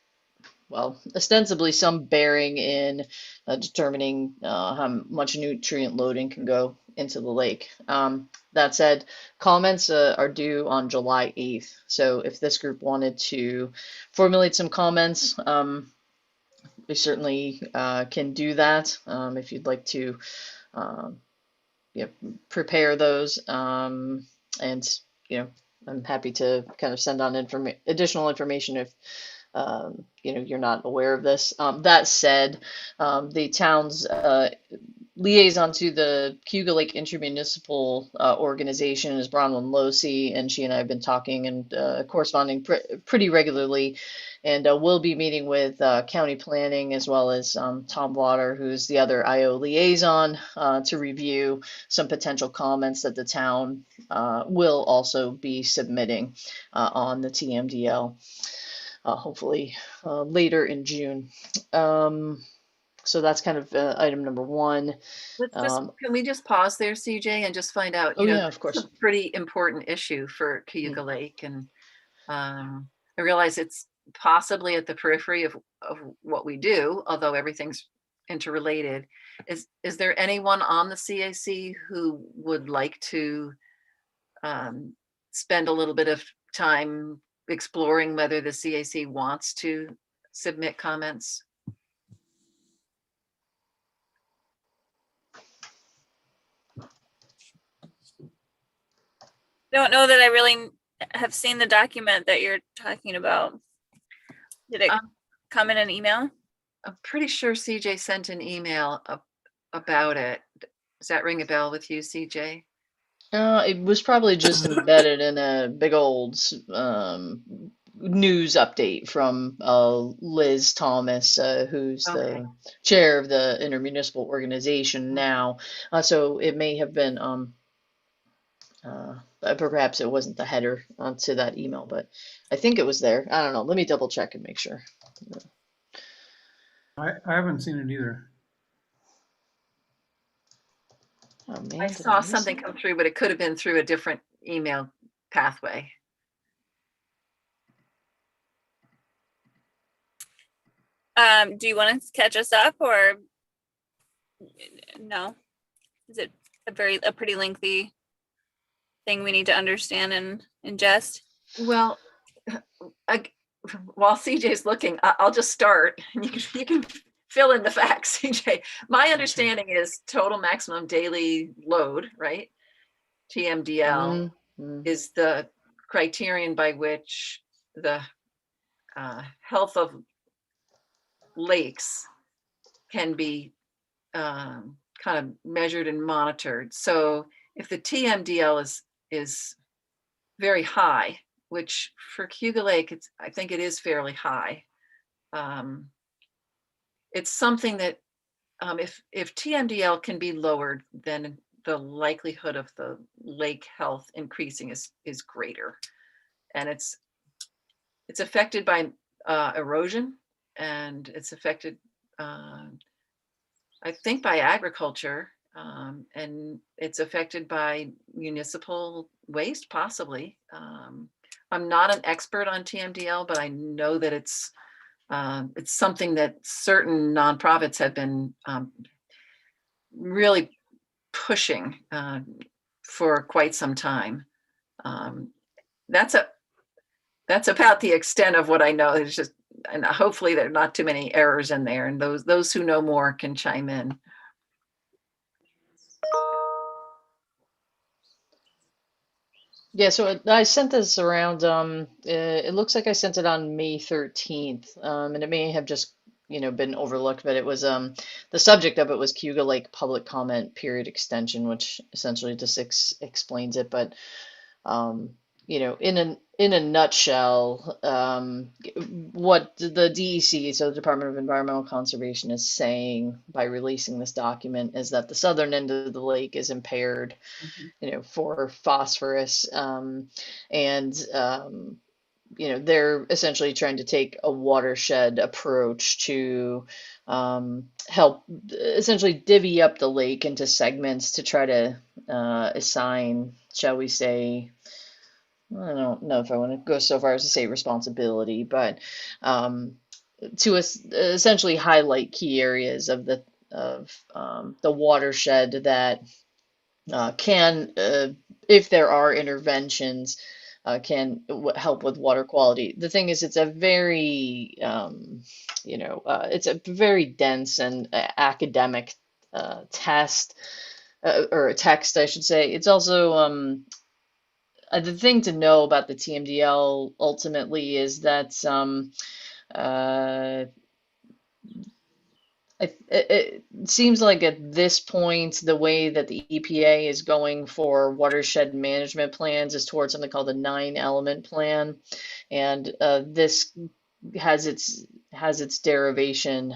well, ostensibly some bearing in determining how much nutrient loading can go into the lake. That said, comments are due on July 8th. So if this group wanted to formulate some comments, we certainly can do that. If you'd like to prepare those, and I'm happy to kind of send on additional information if you're not aware of this. That said, the town's liaison to the Cayuga Lake Intermunicipal Organization is Bronwyn Losi, and she and I have been talking and corresponding pretty regularly. And we'll be meeting with county planning as well as Tom Blotter, who's the other IO liaison, to review some potential comments that the town will also be submitting on the TMDL. Hopefully later in June. So that's kind of item number one. Can we just pause there, CJ, and just find out? Oh, yeah, of course. It's a pretty important issue for Cayuga Lake, and I realize it's possibly at the periphery of what we do, although everything's interrelated. Is there anyone on the CAC who would like to spend a little bit of time exploring whether the CAC wants to submit comments? Don't know that I really have seen the document that you're talking about. Did it come in an email? I'm pretty sure CJ sent an email about it. Does that ring a bell with you, CJ? It was probably just embedded in a big old news update from Liz Thomas, who's the chair of the intermunicipal organization now. So it may have been, perhaps it wasn't the header to that email, but I think it was there. I don't know. Let me double check and make sure. I haven't seen it either. Oh, man, I saw something come through, but it could have been through a different email pathway. Do you want to catch us up, or no? Is it a pretty lengthy thing we need to understand and ingest? Well, while CJ's looking, I'll just start. You can fill in the facts, CJ. My understanding is total maximum daily load, right? TMDL is the criterion by which the health of lakes can be kind of measured and monitored. So if the TMDL is very high, which for Cayuga Lake, I think it is fairly high. It's something that if TMDL can be lowered, then the likelihood of the lake health increasing is greater. And it's affected by erosion, and it's affected, I think, by agriculture, and it's affected by municipal waste, possibly. I'm not an expert on TMDL, but I know that it's something that certain nonprofits have been really pushing for quite some time. That's about the extent of what I know. It's just, and hopefully there are not too many errors in there, and those who know more can chime in. Yeah, so I sent this around, it looks like I sent it on May 13th, and it may have just, been overlooked, but it was, the subject of it was Cuba Lake Public Comment Period Extension, which essentially just explains it, but um, in a nutshell, what the DEC, so the Department of Environmental Conservation, is saying by releasing this document is that the southern end of the lake is impaired, Mhm. for phosphorus, and they're essentially trying to take a watershed approach to help essentially divvy up the lake into segments to try to assign, shall we say, I don't know if I want to go so far as to say responsibility, but um, to essentially highlight key areas of the watershed that can, if there are interventions, can help with water quality. The thing is, it's a very, it's a very dense and academic test, or a text, I should say. It's also the thing to know about the TMDL ultimately is that uh, it seems like at this point, the way that the EPA is going for watershed management plans is towards something called a 9-element plan, and this has its derivation.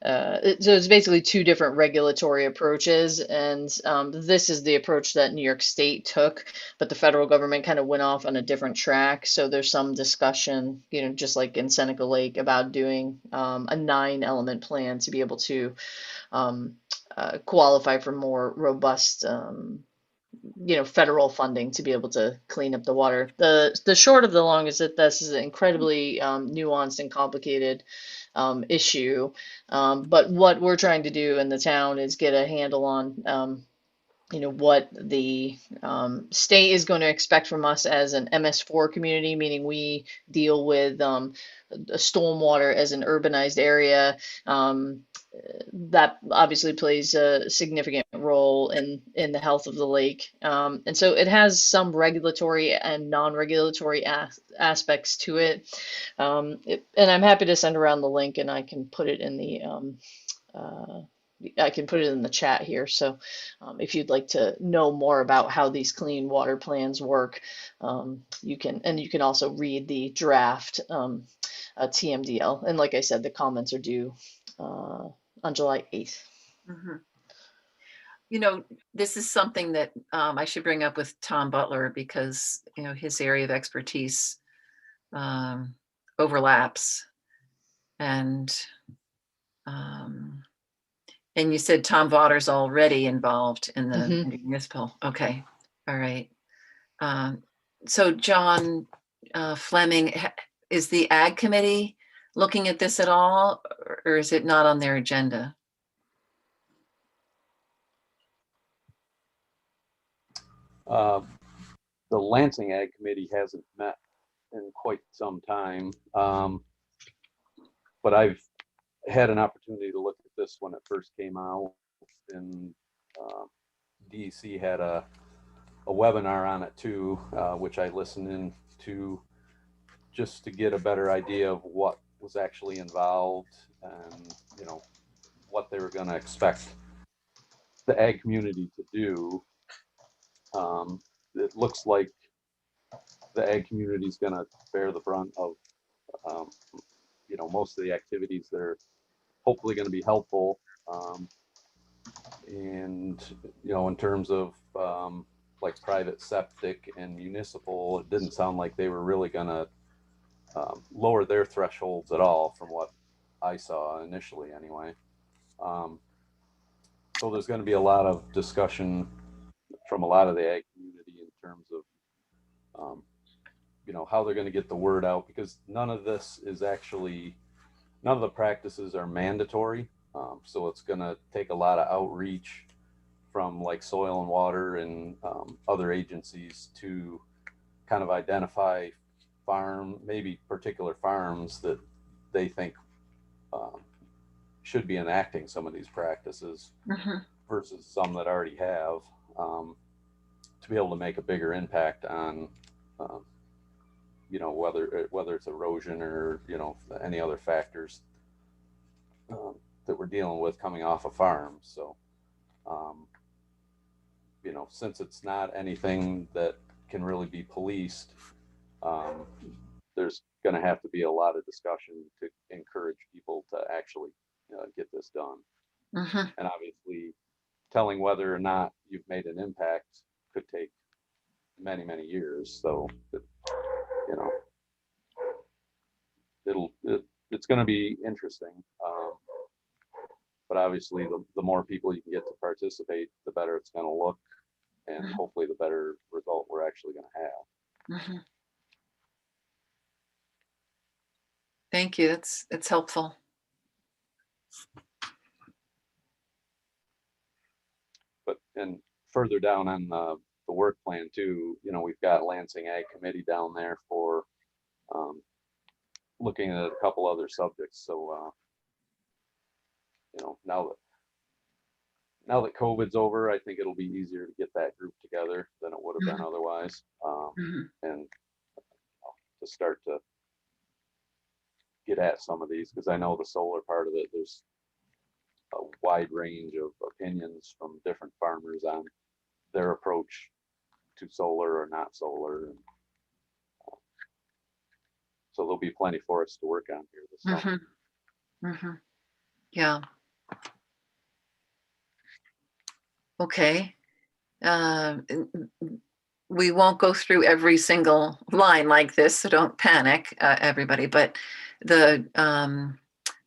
So it's basically two different regulatory approaches, and this is the approach that New York State took, but the federal government kind of went off on a different track. So there's some discussion, just like in Seneca Lake, about doing a 9-element plan to be able to um, qualify for more robust, federal funding to be able to clean up the water. The short of the long is that this is an incredibly nuanced and complicated issue. But what we're trying to do in the town is get a handle on, what the state is going to expect from us as an MS4 community, meaning we deal with stormwater as an urbanized area. That obviously plays a significant role in the health of the lake. And so it has some regulatory and non-regulatory aspects to it. And I'm happy to send around the link, and I can put it in the chat here. So if you'd like to know more about how these clean water plans work, you can also read the draft TMDL. And like I said, the comments are due on July 8th. Mhm. This is something that I should bring up with Tom Butler because, his area of expertise um, overlaps. And um, and you said Tom Votter's already involved in the Mhm. municipal. Okay. All right. Um, so John Fleming, is the Ag Committee looking at this at all, or is it not on their agenda? The Lansing Ag Committee hasn't met in quite some time, but I've had an opportunity to look at this when it first came out, and DEC had a webinar on it too, which I listened in to just to get a better idea of what was actually involved and what they were going to expect the ag community to do. It looks like the ag community is going to bear the brunt of um, most of the activities that are hopefully going to be helpful. And in terms of like private septic and municipal, it didn't sound like they were really going to lower their thresholds at all, from what I saw initially, anyway. So there's going to be a lot of discussion from a lot of the ag community in terms of how they're going to get the word out, because none of the practices are mandatory. So it's going to take a lot of outreach from like soil and water and other agencies to kind of identify maybe particular farms that they think should be enacting some of these practices Mhm. versus some that already have. to be able to make a bigger impact on, you know, whether it's erosion or, you know, any other factors that we're dealing with coming off a farm. So, you know, since it's not anything that can really be policed, there's going to have to be a lot of discussion to encourage people to actually get this done. Mhm. And obviously, telling whether or not you've made an impact could take many, many years. So, you know, it's going to be interesting. But obviously, the more people you can get to participate, the better it's going to look, and Mhm. hopefully, the better result we're actually going to have. Mhm. Thank you. It's helpful. But and further down on the work plan too, you know, we've got Lansing Ag Committee down there for looking at a couple other subjects. So, you know, now that COVID's over, I think it'll be easier to get that group together than it would have been Mhm. otherwise, Mhm. and to start to get at some of these, because I know the solar part of it, there's a wide range of opinions from different farmers on their approach to solar or not solar. And so there'll be plenty for us to work on here this summer. Mhm. Mhm. Yeah. Okay. We won't go through every single line like this, so don't panic, everybody. But the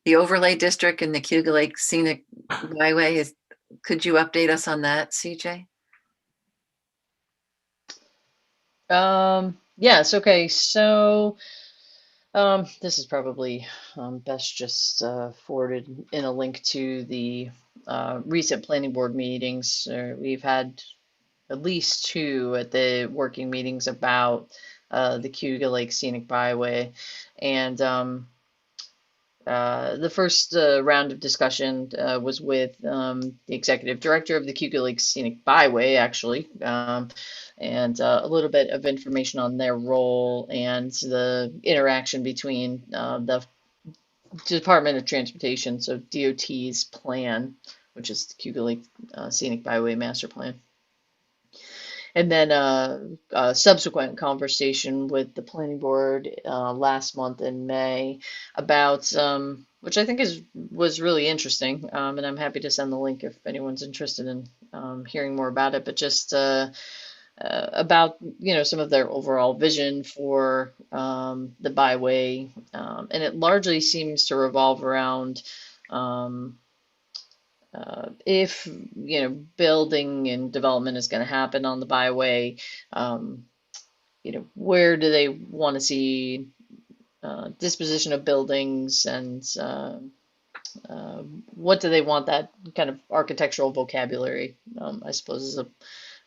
overlay district and the Cuba Lake Scenic Byway is. Could you update us on that, CJ? Yes, okay. So this is probably best just forwarded in a link to the recent planning board meetings. We've had at least two at the working meetings about the Cuba Lake Scenic Byway. And the first round of discussion was with the executive director of the Cuba Lake Scenic Byway, actually, and a little bit of information on their role and the interaction between the Department of Transportation, so DOT's plan, which is the Cuba Lake Scenic Byway Master Plan. And then a subsequent conversation with the planning board last month in May about which I think was really interesting, and I'm happy to send the link if anyone's interested in hearing more about it. But just about some of their overall vision for the byway, and it largely seems to revolve around if building and development is going to happen on the byway, where do they want to see disposition of buildings, and what do they want that kind of architectural vocabulary, I suppose is a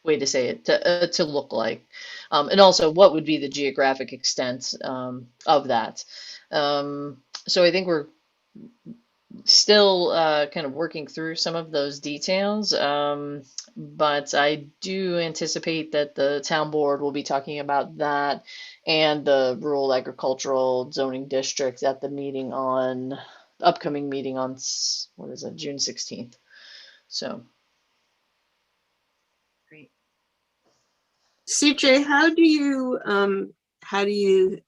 way to say it, to look like, and also what would be the geographic extent of that. So I think we're still kind of working through some of those details, but I do anticipate that the town board will be talking about that and the rural agricultural zoning district at the upcoming meeting on, what is it, June 16th. So. Great. CJ, how do you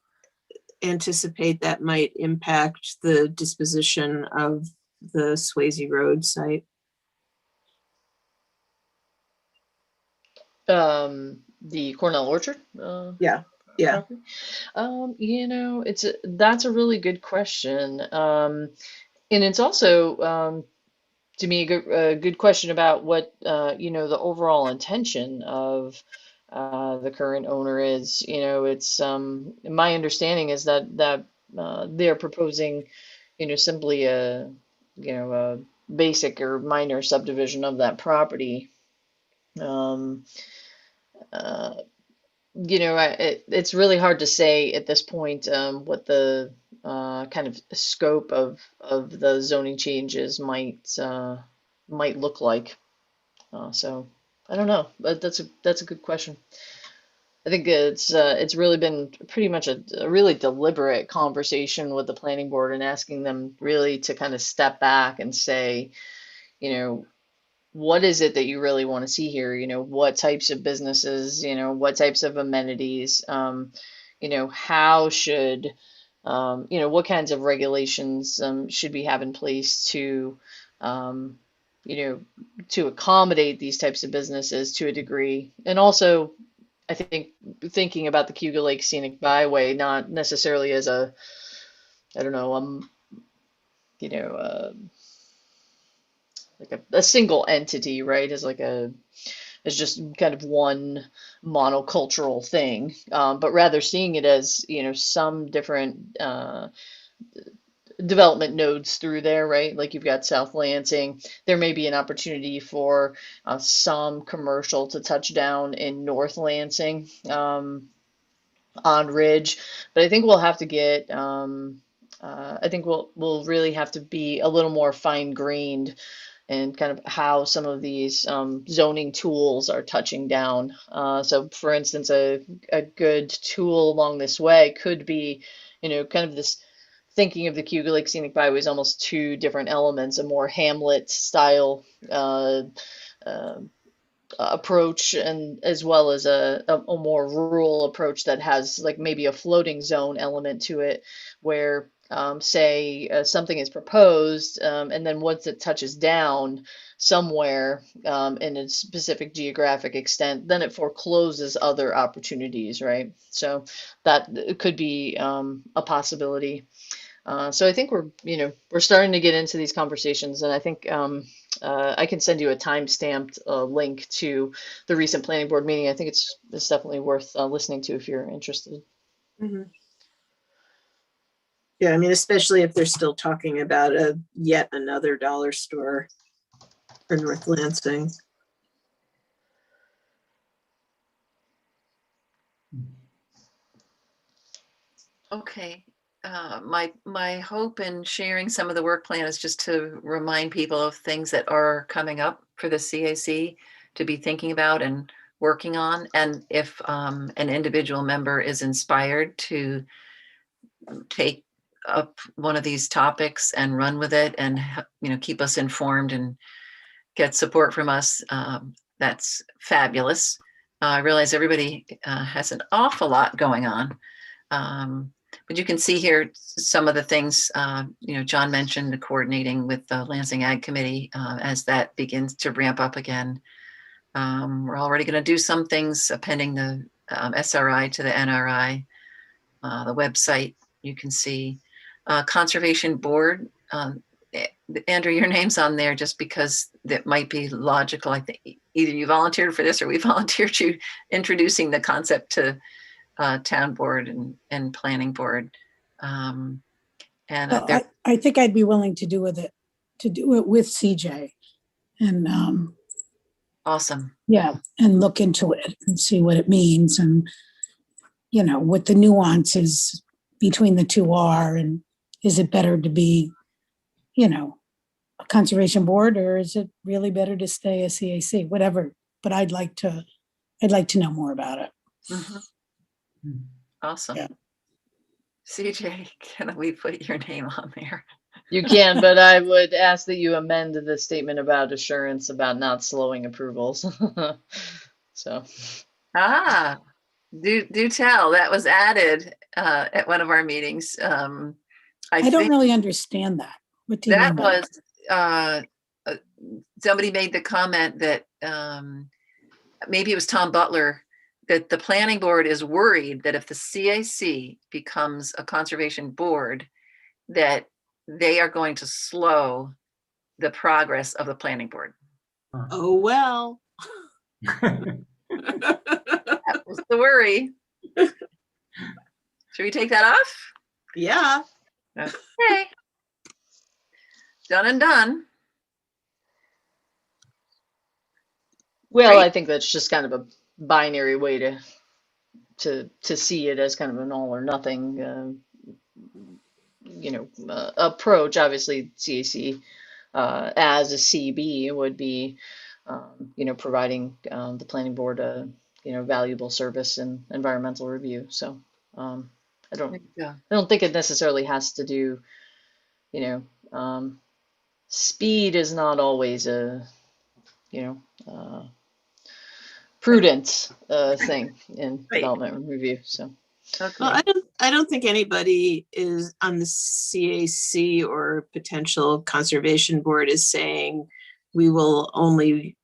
anticipate that might impact the disposition of the Swayze Road site? The Cornell Orchard Yeah. property? That's a really good question. And it's also to me a good question about what the overall intention of the current owner is. It's my understanding is that they're proposing simply a basic or minor subdivision of that property. Um, uh, it's really hard to say at this point what the kind of scope of the zoning changes might look like. So I don't know, but that's a good question. I think it's really been pretty much a really deliberate conversation with the planning board and asking them really to kind of step back and say, you know, what is it that you really want to see here? You know, what types of businesses, you know, what types of amenities, you know, how should, you know, what kinds of regulations should we have in place to, um, you know, to accommodate these types of businesses to a degree. And also, I think thinking about the Cuba Lake Scenic Byway, not necessarily as a, I don't know, you know, like a single entity, right? As like a, as just kind of one monocultural thing, but rather seeing it as, you know, some different development nodes through there, right? Like you've got South Lansing. There may be an opportunity for some commercial to touch down in North Lansing on Ridge, but I think we'll have to get. I think we'll really have to be a little more fine-grained and kind of how some of these zoning tools are touching down. So, for instance, a good tool along this way could be, you know, kind of this thinking of the Cuba Lake Scenic Byway as almost two different elements, a more Hamlet style uh, approach, and as well as a more rural approach that has like maybe a floating zone element to it, where say something is proposed, and then once it touches down somewhere in a specific geographic extent, then it forecloses other opportunities, right? So that could be a possibility. So I think we're, you know, we're starting to get into these conversations, and I think I can send you a time-stamped link to the recent planning board meeting. I think it's definitely worth listening to if you're interested. Mhm. Yeah, I mean, especially if they're still talking about a yet another dollar store for North Lansing. Okay. My hope in sharing some of the work plan is just to remind people of things that are coming up for the CAC to be thinking about and working on. And if an individual member is inspired to take up one of these topics and run with it and, you know, keep us informed and get support from us, that's fabulous. I realize everybody has an awful lot going on. But you can see here some of the things, you know, John mentioned the coordinating with the Lansing Ag Committee as that begins to ramp up again. We're already going to do some things appending the SRI to the NRI, the website. You can see Conservation Board. Andrew, your name's on there just because that might be logical. I think either you volunteered for this or we volunteered you introducing the concept to town board and planning board. And Well, I think I'd be willing to do it with CJ and awesome. yeah, and look into it and see what it means and, you know, what the nuances between the two are, and is it better to be, you know, a conservation board, or is it really better to stay a CAC, whatever. But I'd like to know more about it. Mm-hmm. Awesome. Yeah. CJ, can we put your name on there? You can, but I would ask that you amend the statement about assurance about not slowing approvals. So. Do tell. That was added at one of our meetings. I don't really understand that. What do you mean by that? Was somebody made the comment that maybe it was Tom Butler, that the planning board is worried that if the CAC becomes a conservation board, that they are going to slow the progress of the planning board. Oh, well. That was the worry. Should we take that off? Yeah. Okay. Done and done. Well, Great. I think that's just kind of a binary way to see it as kind of an all or nothing, you know, approach. Obviously, CAC as a CB would be providing the planning board a valuable service and environmental review. So I There you go. don't think it necessarily has to do, speed is not always a prudent thing in Right. development review. So Okay. Well, I don't think anybody is on the CAC or potential conservation board is saying we will only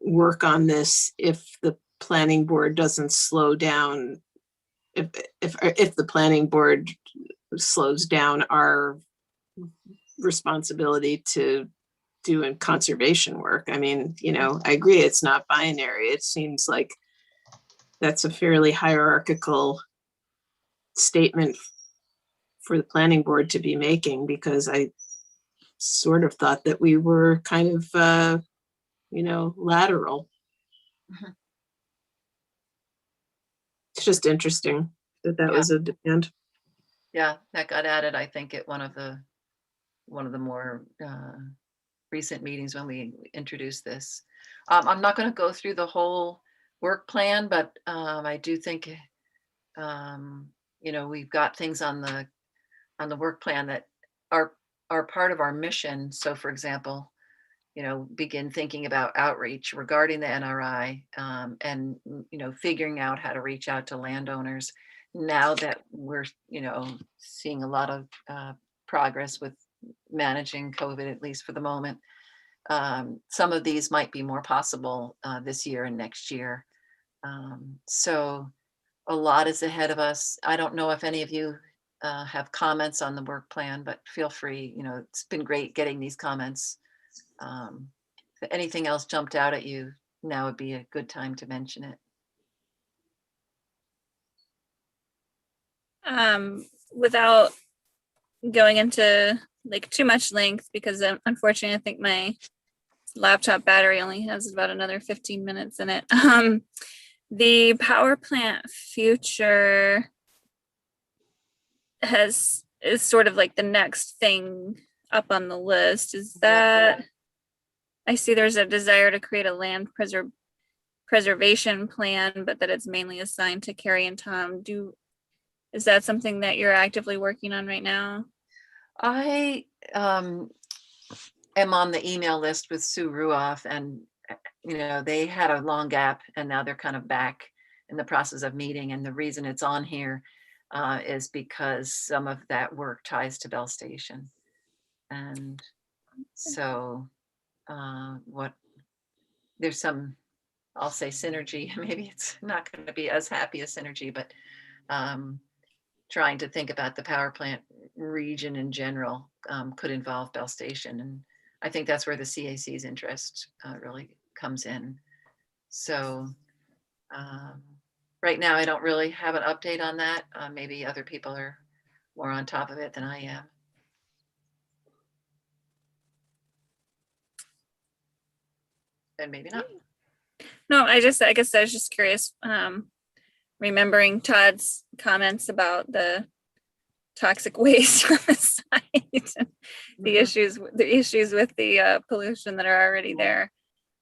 work on this if the planning board doesn't slow down. If the planning board slows down our responsibility to do conservation work. I mean, I agree it's not binary. It seems like that's a fairly hierarchical statement for the planning board to be making, because I sort of thought that we were kind of, lateral. Mhm. It's just interesting that Yeah. was a demand. Yeah, that got added, I think, at one of the more recent meetings when we introduced this. I'm not going to go through the whole work plan, but I do think we've got things on the work plan that are part of our mission. So, for example, begin thinking about outreach regarding the NRI, and figuring out how to reach out to landowners now that we're seeing a lot of progress with managing COVID, at least for the moment. Some of these might be more possible this year and next year. So a lot is ahead of us. I don't know if any of you have comments on the work plan, but feel free. It's been great getting these comments. If anything else jumped out at you, now would be a good time to mention it. Without going into like too much length, because unfortunately I think my laptop battery only has about another 15 minutes in it. The power plant future is sort of like the next thing up on the list. Is that, I see there's a desire to create a land preservation plan, but that it's mainly assigned to Carrie and Tom. Is that something that you're actively working on right now? I am on the email list with Sue Ruoff, and they had a long gap, and now they're kind of back in the process of meeting. And the reason it's on here is because some of that work ties to Bell Station, and so there's some, I'll say, synergy. Maybe it's not going to be as happy a synergy, but trying to think about the power plant region in general could involve Bell Station. And I think that's where the CAC's interest really comes in. So right now, I don't really have an update on that. Maybe other people are more on top of it than I am. And maybe not. No, I guess I was just curious, remembering Todd's comments about the toxic waste on the site and the issues with the pollution that are already there.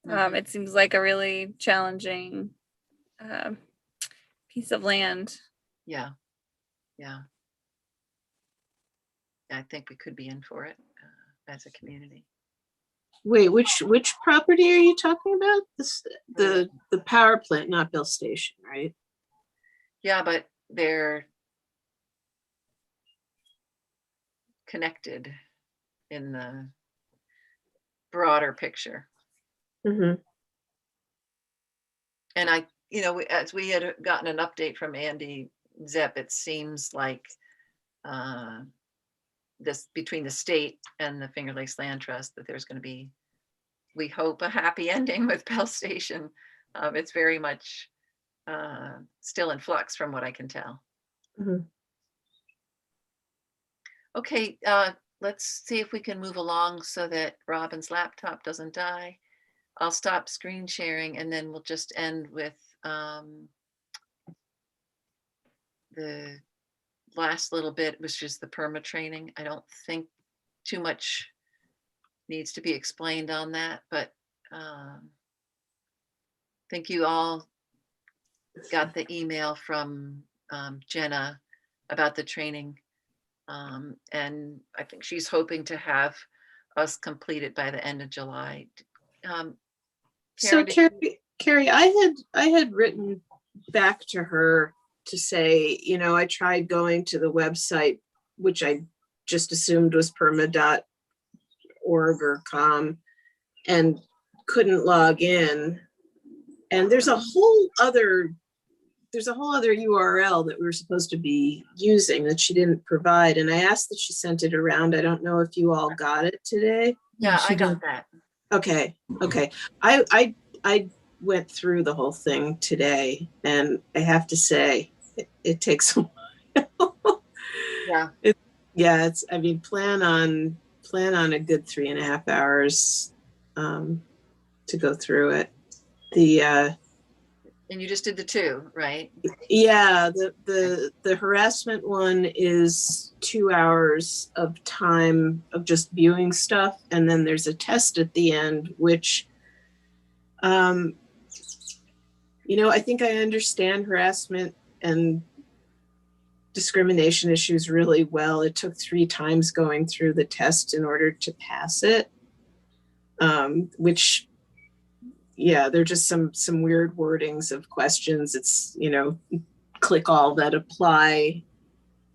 It seems like a really challenging piece of land. Yeah. I think we could be in for it as a community. Wait, which property are you talking about? The power plant, not Bell Station, right? Yeah, but they're connected in the broader picture. Mm-hmm. And as we had gotten an update from Andy Zepp, it seems like this, between the state and the Finger Lakes Land Trust, that there's going to be, we hope, a happy ending with Bell Station. It's very much still in flux from what I can tell. Mm-hmm. Okay, let's see if we can move along so that Robin's laptop doesn't die. I'll stop screen sharing, and then we'll just end with the last little bit, which is the Perma Training. I don't think too much needs to be explained on that, but think you all got the email from Jenna about the training. And I think she's hoping to have us completed by the end of July. So Karen, did Carrie, I had written back to her to say, you know, I tried going to the website, which I just assumed was perma.org or com, and couldn't log in. And there's a whole other URL that we were supposed to be using that she didn't provide. And I asked that she sent it around. I don't know if you all got it today. Yeah, She I got did. that. Okay. I went through the whole thing today, and I have to say it takes a while. Yeah. It's, I mean, plan on a good 3.5 hours to go through it. And you just did the 2, right? Yeah, the harassment one is 2 hours of time of just viewing stuff, and then there's a test at the end, which, you know, I think I understand harassment and discrimination issues really well. It took 3 times going through the test in order to pass it, which, yeah, they're just some weird wordings of questions. It's, you know, click all that apply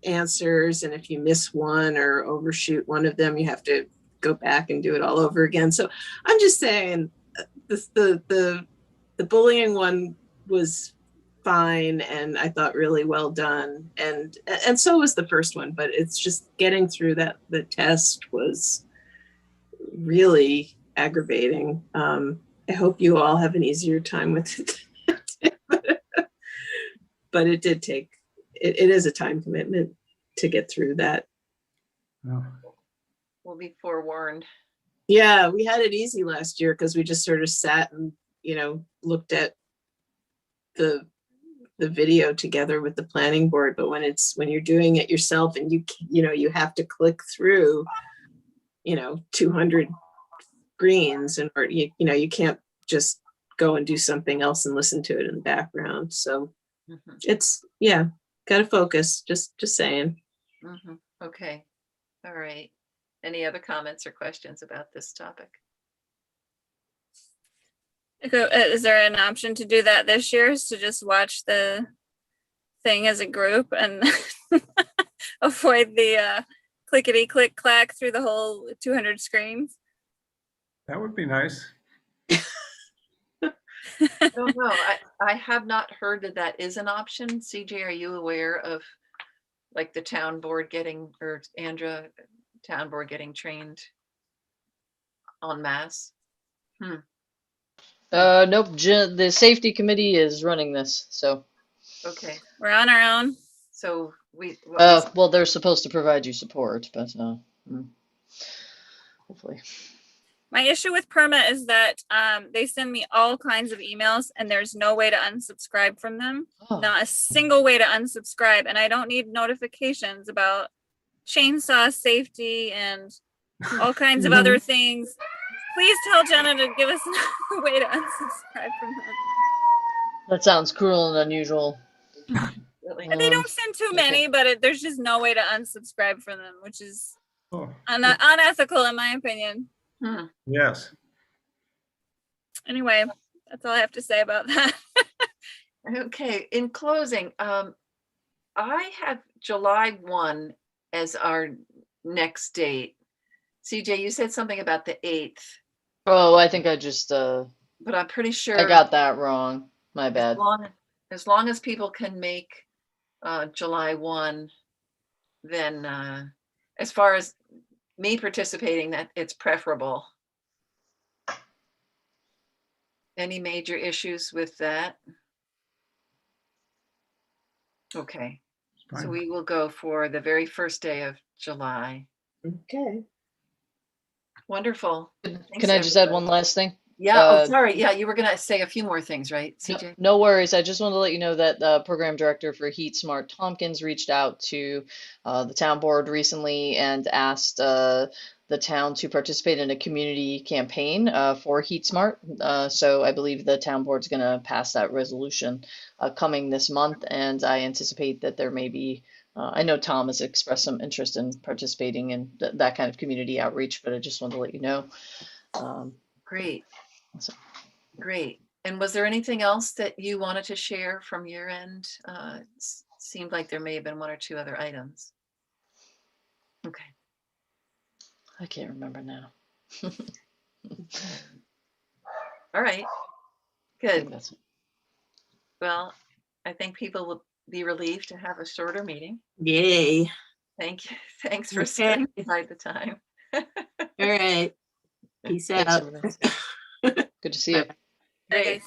answers, and if you miss one or overshoot one of them, you have to go back and do it all over again. So I'm just saying, the bullying one was fine, and I thought really well done, and so was the first one. But it's just getting through the test was really aggravating. I hope you all have an easier time with it. But it did take, it is a time commitment to get through that. No. We'll be forewarned. Yeah, we had it easy last year because we just sort of sat and, you know, looked at the video together with the planning board. But when you're doing it yourself, and you know, you have to click through, you know, 200 screens, and or you know, you can't just go and do something else and listen to it in the background. So it's, yeah, gotta focus. Just saying. Okay. All right. Any other comments or questions about this topic? Is there an option to do that this year, is to just watch the thing as a group and avoid the clickety click clack through the whole 200 screens? That would be nice. I don't know. I have not heard that is an option. CJ, are you aware of like the town board getting, or Andra, town board getting trained en masse? Nope. The safety committee is running this, so. Okay. We're on our own. So what was- Well, they're supposed to provide you support, but hopefully. My issue with Perma is that they send me all kinds of emails, and there's no way to unsubscribe from them. Oh. Not a single way to unsubscribe. And I don't need notifications about chainsaw safety and all kinds of other things. Please tell Jenna to give us a way to unsubscribe from them. That sounds cruel and unusual. really? And they don't send too many, but there's just no way to unsubscribe from them, which is Oh, unethical in my opinion. yes. Anyway, that's all I have to say about that. Okay, in closing, I have July 1 as our next date. CJ, you said something about the 8th, Oh, I think I just but I'm pretty sure I got that wrong. My bad. as long as people can make July 1, then as far as me participating, that it's preferable. Any major issues with that? Okay, so Fine. we will go for the very first day of July. Okay. Wonderful. Can I just add one last thing? Yeah, oh, sorry. Yeah, you were gonna say a few more things, right, CJ? No worries. I just wanted to let you know that the program director for Heat Smart Tompkins reached out to the town board recently and asked the town to participate in a community campaign for Heat Smart. So I believe the town board's going to pass that resolution coming this month, and I anticipate that there may be. I know Tom has expressed some interest in participating in that kind of community outreach, but I just wanted to let you know. Great. So. Great. And was there anything else that you wanted to share from your end? Seemed like there may have been one or two other items. Okay. I can't remember now. All right. I think Good. that's it. Well, I think people will be relieved to have a shorter meeting. Yay. Thank you. Thanks for Okay. setting aside the time. All right. Peace Thanks, out. everybody. Good to see you. Bye, guys.